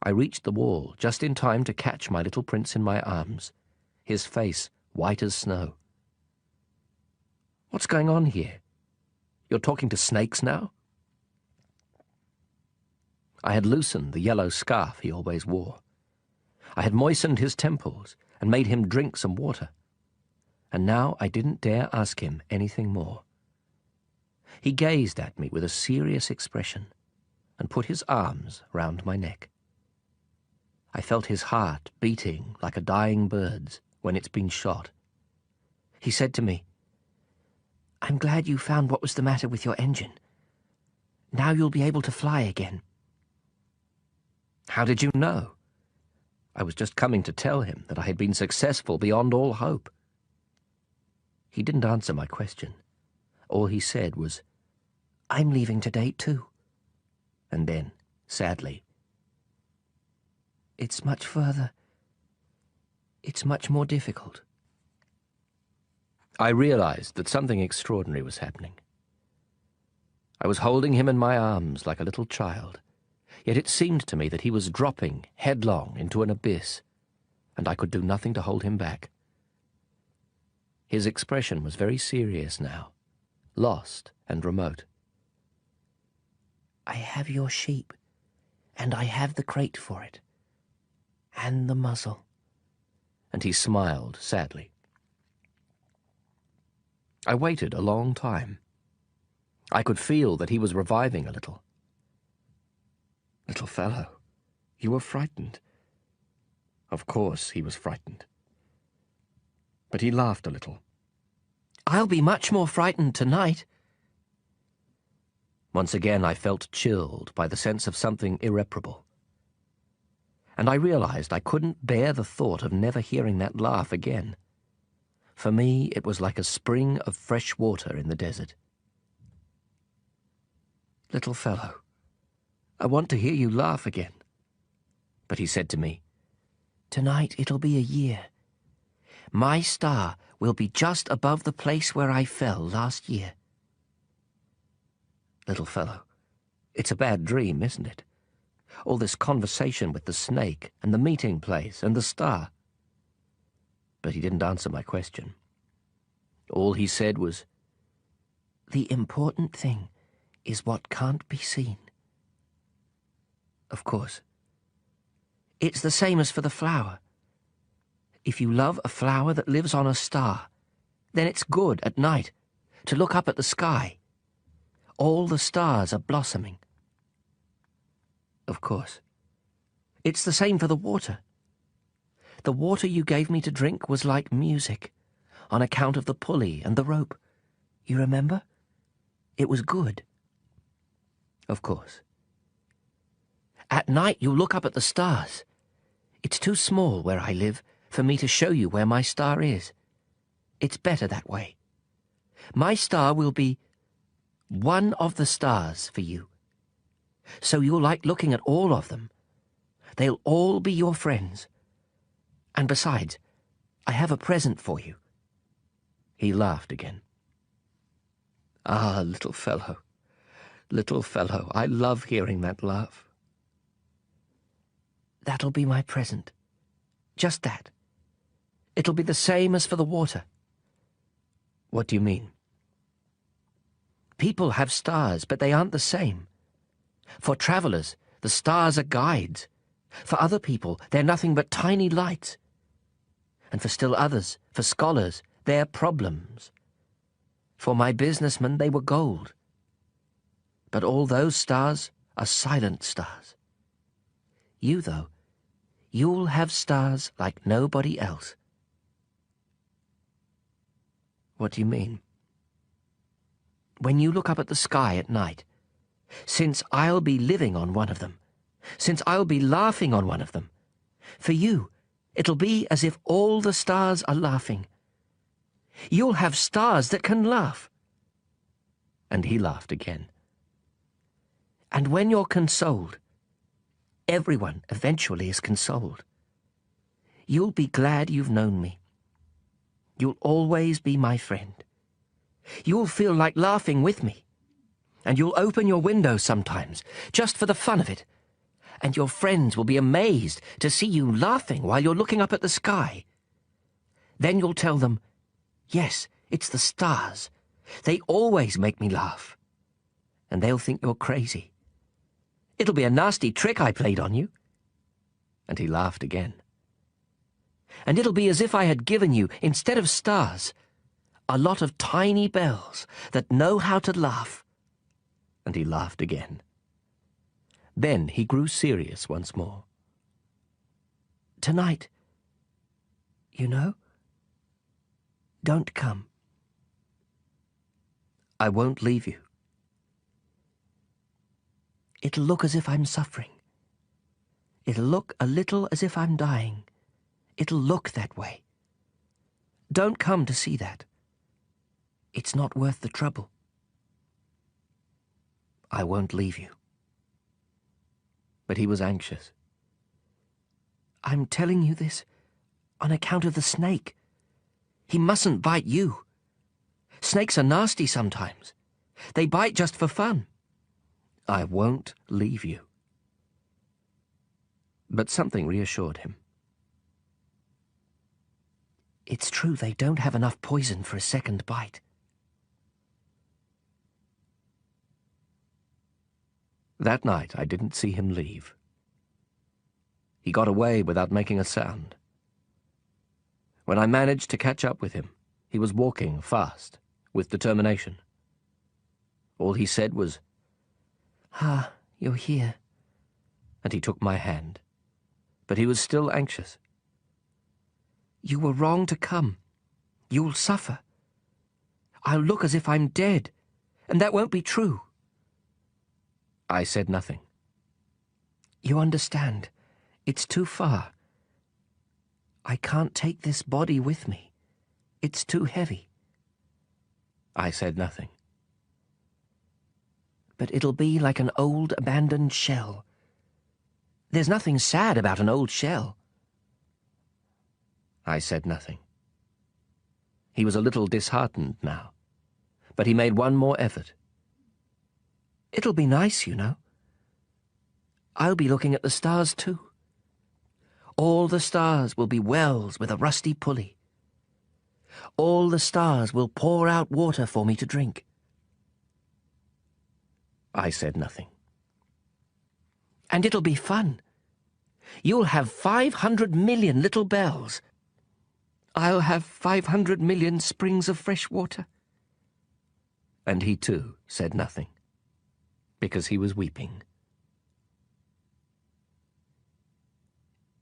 I reached the wall just in time to catch my little prince in my arms, his face white as snow. What's going on here? You're talking to snakes now? I had loosened the yellow scarf he always wore. I had moistened his temples and made him drink some water. And now I didn't dare ask him anything more. He gazed at me with a serious expression and put his arms round my neck. I felt his heart beating like a dying bird's when it's been shot. He said to me, I'm glad you found what was the matter with your engine. Now you'll be able to fly again. How did you know? I was just coming to tell him that I had been successful beyond all hope. He didn't answer my question. All he said was, I'm leaving today too. And then, sadly, It's much further. It's much more difficult. I realized that something extraordinary was happening. I was holding him in my arms like a little child, yet it seemed to me that he was dropping headlong into an abyss, and I could do nothing to hold him back. His expression was very serious now, lost and remote. I have your sheep, and I have the crate for it, and the muzzle. And he smiled sadly. I waited a long time. I could feel that he was reviving a little. Little fellow, you were frightened. Of course he was frightened. But he laughed a little. I'll be much more frightened tonight. Once again I felt chilled by the sense of something irreparable. And I realized I couldn't bear the thought of never hearing that laugh again. For me, it was like a spring of fresh water in the desert. Little fellow, I want to hear you laugh again. But he said to me, Tonight it'll be a year. My star will be just above the place where I fell last year. Little fellow, it's a bad dream, isn't it? All this conversation with the snake and the meeting place and the star. But he didn't answer my question. All he said was, The important thing is what can't be seen. Of course. It's the same as for the flower. If you love a flower that lives on a star, then it's good at night to look up at the sky. All the stars are blossoming. Of course. It's the same for the water. The water you gave me to drink was like music, on account of the pulley and the rope. You remember? It was good. Of course. At night you look up at the stars. It's too small where I live for me to show you where my star is. It's better that way. My star will be one of the stars for you. So you'll like looking at all of them. They'll all be your friends. And besides, I have a present for you. He laughed again. Ah, little fellow, I love hearing that laugh. That'll be my present. Just that. It'll be the same as for the water. What do you mean? People have stars, but they aren't the same. For travellers, the stars are guides. For other people, they're nothing but tiny lights. And for still others, for scholars, they're problems. For my businessmen, they were gold. But all those stars are silent stars. You, though, you'll have stars like nobody else. What do you mean? When you look up at the sky at night, since I'll be living on one of them, since I'll be laughing on one of them, for you, it'll be as if all the stars are laughing. You'll have stars that can laugh. And he laughed again. And when you're consoled, everyone eventually is consoled. You'll be glad you've known me. You'll always be my friend. You'll feel like laughing with me. And you'll open your window sometimes, just for the fun of it. And your friends will be amazed to see you laughing while you're looking up at the sky. Then you'll tell them, yes, it's the stars. They always make me laugh. And they'll think you're crazy. It'll be a nasty trick I played on you. And he laughed again. And it'll be as if I had given you, instead of stars, a lot of tiny bells that know how to laugh. And he laughed again. Then he grew serious once more. Tonight, you know, don't come. I won't leave you. It'll look as if I'm suffering. It'll look a little as if I'm dying. It'll look that way. Don't come to see that. It's not worth the trouble. I won't leave you. But he was anxious. I'm telling you this on account of the snake. He mustn't bite you. Snakes are nasty sometimes. They bite just for fun. I won't leave you. But something reassured him. It's true they don't have enough poison for a second bite. That night I didn't see him leave. He got away without making a sound. When I managed to catch up with him, he was walking fast, with determination. All he said was, "Ah, you're here." And he took my hand. But he was still anxious. You were wrong to come. You'll suffer. I'll look as if I'm dead, and that won't be true. I said nothing. You understand. It's too far. I can't take this body with me. It's too heavy. I said nothing. But it'll be like an old abandoned shell. There's nothing sad about an old shell. I said nothing. He was a little disheartened now, but he made one more effort. It'll be nice, you know. I'll be looking at the stars too. All the stars will be wells with a rusty pulley. All the stars will pour out water for me to drink. I said nothing. And it'll be fun. You'll have 500 million little bells. I'll have 500 million springs of fresh water. And he too said nothing, because he was weeping.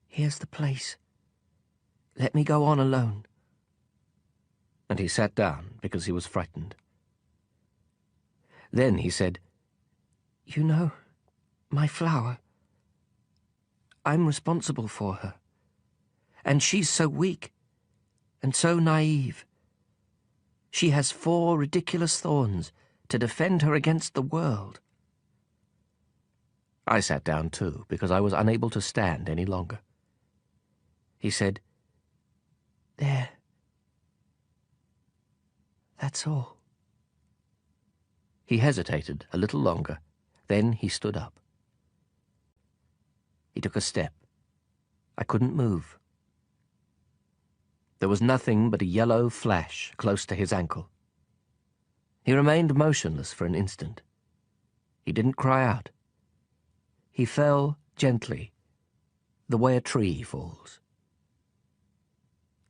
Here's the place. Let me go on alone. And he sat down because he was frightened. Then he said, You know, my flower. I'm responsible for her. And she's so weak and so naive. She has 4 ridiculous thorns to defend her against the world. I sat down too, because I was unable to stand any longer. He said, There. That's all. He hesitated a little longer, then he stood up. He took a step. I couldn't move. There was nothing but a yellow flash close to his ankle. He remained motionless for an instant. He didn't cry out. He fell gently, the way a tree falls.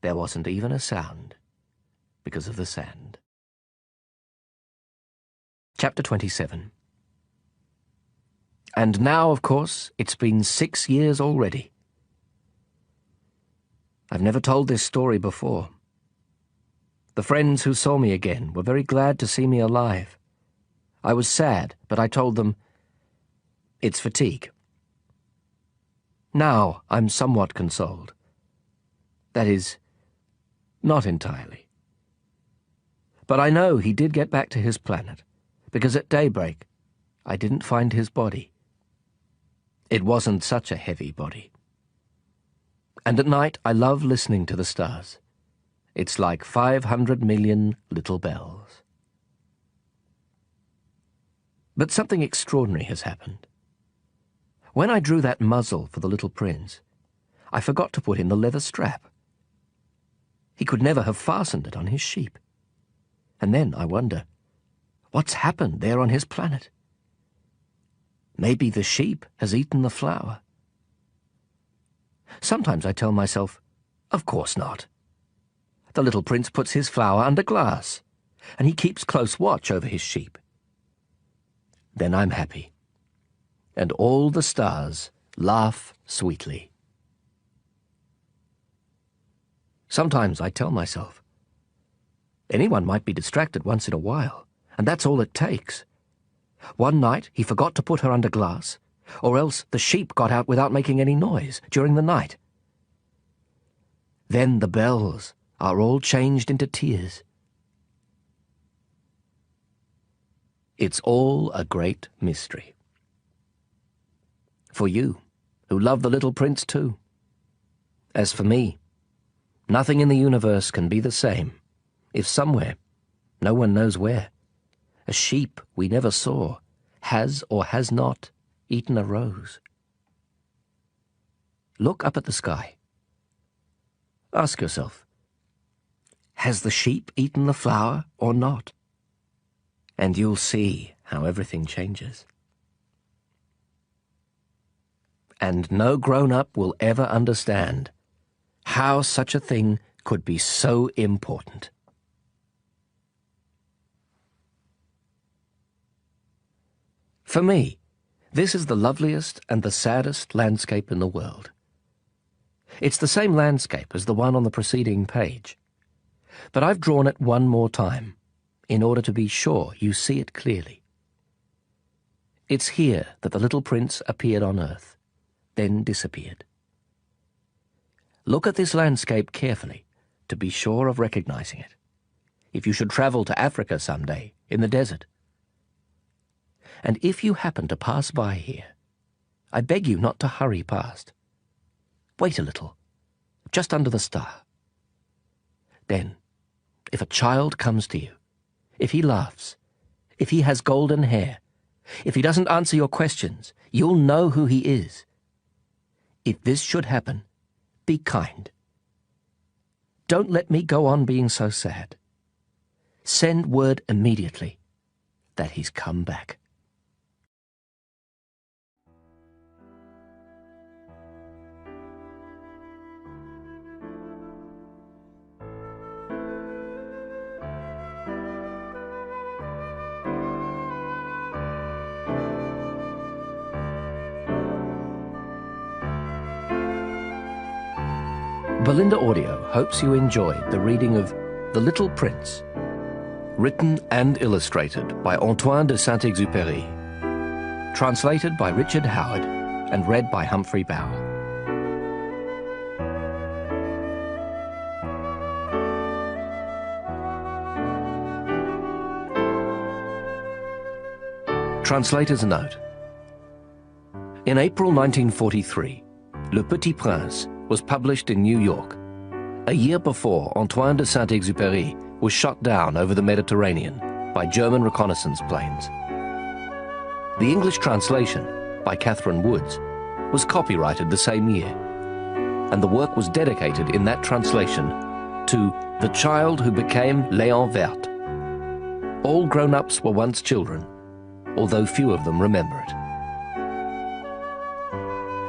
There wasn't even a sound because of the sand. Chapter 27. And now, of course, it's been 6 years already. I've never told this story before. The friends who saw me again were very glad to see me alive. I was sad, but I told them, it's fatigue. Now I'm somewhat consoled. That is, not entirely. But I know he did get back to his planet, because at daybreak I didn't find his body. It wasn't such a heavy body. And at night I love listening to the stars. It's like 500 million little bells. But something extraordinary has happened. When I drew that muzzle for the little prince, I forgot to put in the leather strap. He could never have fastened it on his sheep. And then I wonder, what's happened there on his planet? Maybe the sheep has eaten the flower. Sometimes I tell myself, of course not. The little prince puts his flower under glass, and he keeps close watch over his sheep. Then I'm happy, and all the stars laugh sweetly. Sometimes I tell myself, anyone might be distracted once in a while, and that's all it takes. One night he forgot to put her under glass, or else the sheep got out without making any noise during the night. Then the bells are all changed into tears. It's all a great mystery. For you, who love the little prince too. As for me, nothing in the universe can be the same if somewhere, no one knows where, a sheep we never saw has or has not eaten a rose. Look up at the sky. Ask yourself, has the sheep eaten the flower or not? And you'll see how everything changes. And no grown-up will ever understand how such a thing could be so important. For me, this is the loveliest and the saddest landscape in the world. It's the same landscape as the one on the preceding page, but I've drawn it one more time in order to be sure you see it clearly. It's here that the little prince appeared on earth, then disappeared. Look at this landscape carefully to be sure of recognizing it, if you should travel to Africa someday in the desert. And if you happen to pass by here, I beg you not to hurry past. Wait a little, just under the star. Then, if a child comes to you, if he laughs, if he has golden hair, if he doesn't answer your questions, you'll know who he is. If this should happen, be kind. Don't let me go on being so sad. Send word immediately that he's come back. Belinda Audio hopes you enjoyed the reading of The Little Prince, written and illustrated by Antoine de Saint-Exupery, translated by Richard Howard and read by Humphrey Bower. Translator's note. In April 1943, Le Petit Prince was published in New York, a year before Antoine de Saint-Exupery was shot down over the Mediterranean by German reconnaissance planes. The English translation, by Catherine Woods, was copyrighted the same year, and the work was dedicated in that translation to The Child Who Became Léon Vert. All grown-ups were once children, although few of them remember it.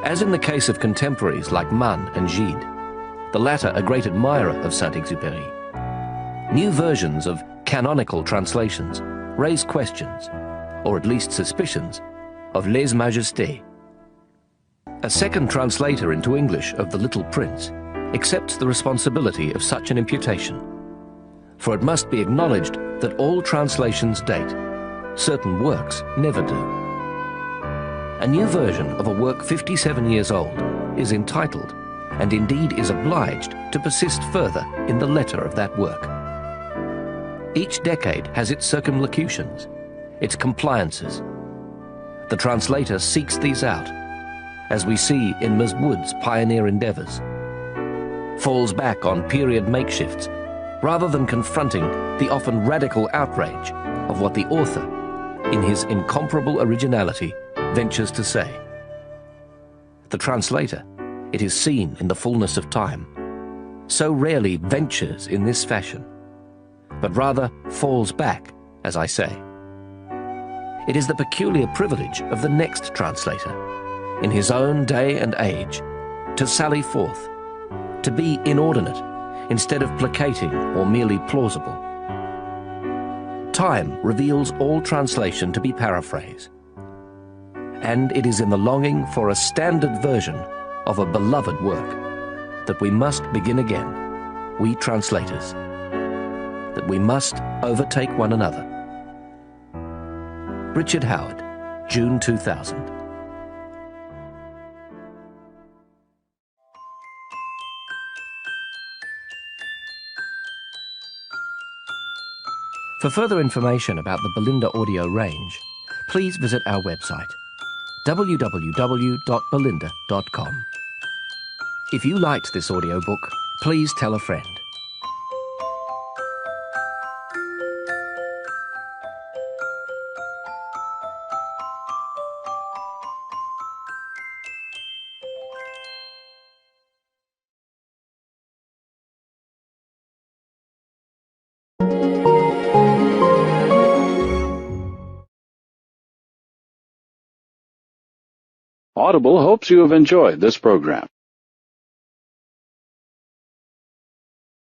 As in the case of contemporaries like Mann and Gide, the latter a great admirer of Saint-Exupéry, new versions of canonical translations raise questions, or at least suspicions, of lèse majesté. A second translator into English of The Little Prince accepts the responsibility of such an imputation, for it must be acknowledged that all translations date. Certain works never do. A new version of a work 57 years old is entitled, and indeed is obliged, to persist further in the letter of that work. Each decade has its circumlocutions, its compliances. The translator seeks these out, as we see in Ms. Wood's pioneer endeavours, falls back on period makeshifts rather than confronting the often radical outrage of what the author, in his incomparable originality, ventures to say. The translator, it is seen in the fullness of time, so rarely ventures in this fashion, but rather falls back, as I say. It is the peculiar privilege of the next translator, in his own day and age, to sally forth, to be inordinate instead of placating or merely plausible. Time reveals all translation to be paraphrase, and it is in the longing for a standard version of a beloved work that we must begin again, we translators, that we must overtake one another. Richard Howard, June 2000. For further information about the Belinda audio range, please visit our website, www.belinda.com. If you liked this audiobook, please tell a friend. Audible hopes you have enjoyed this program.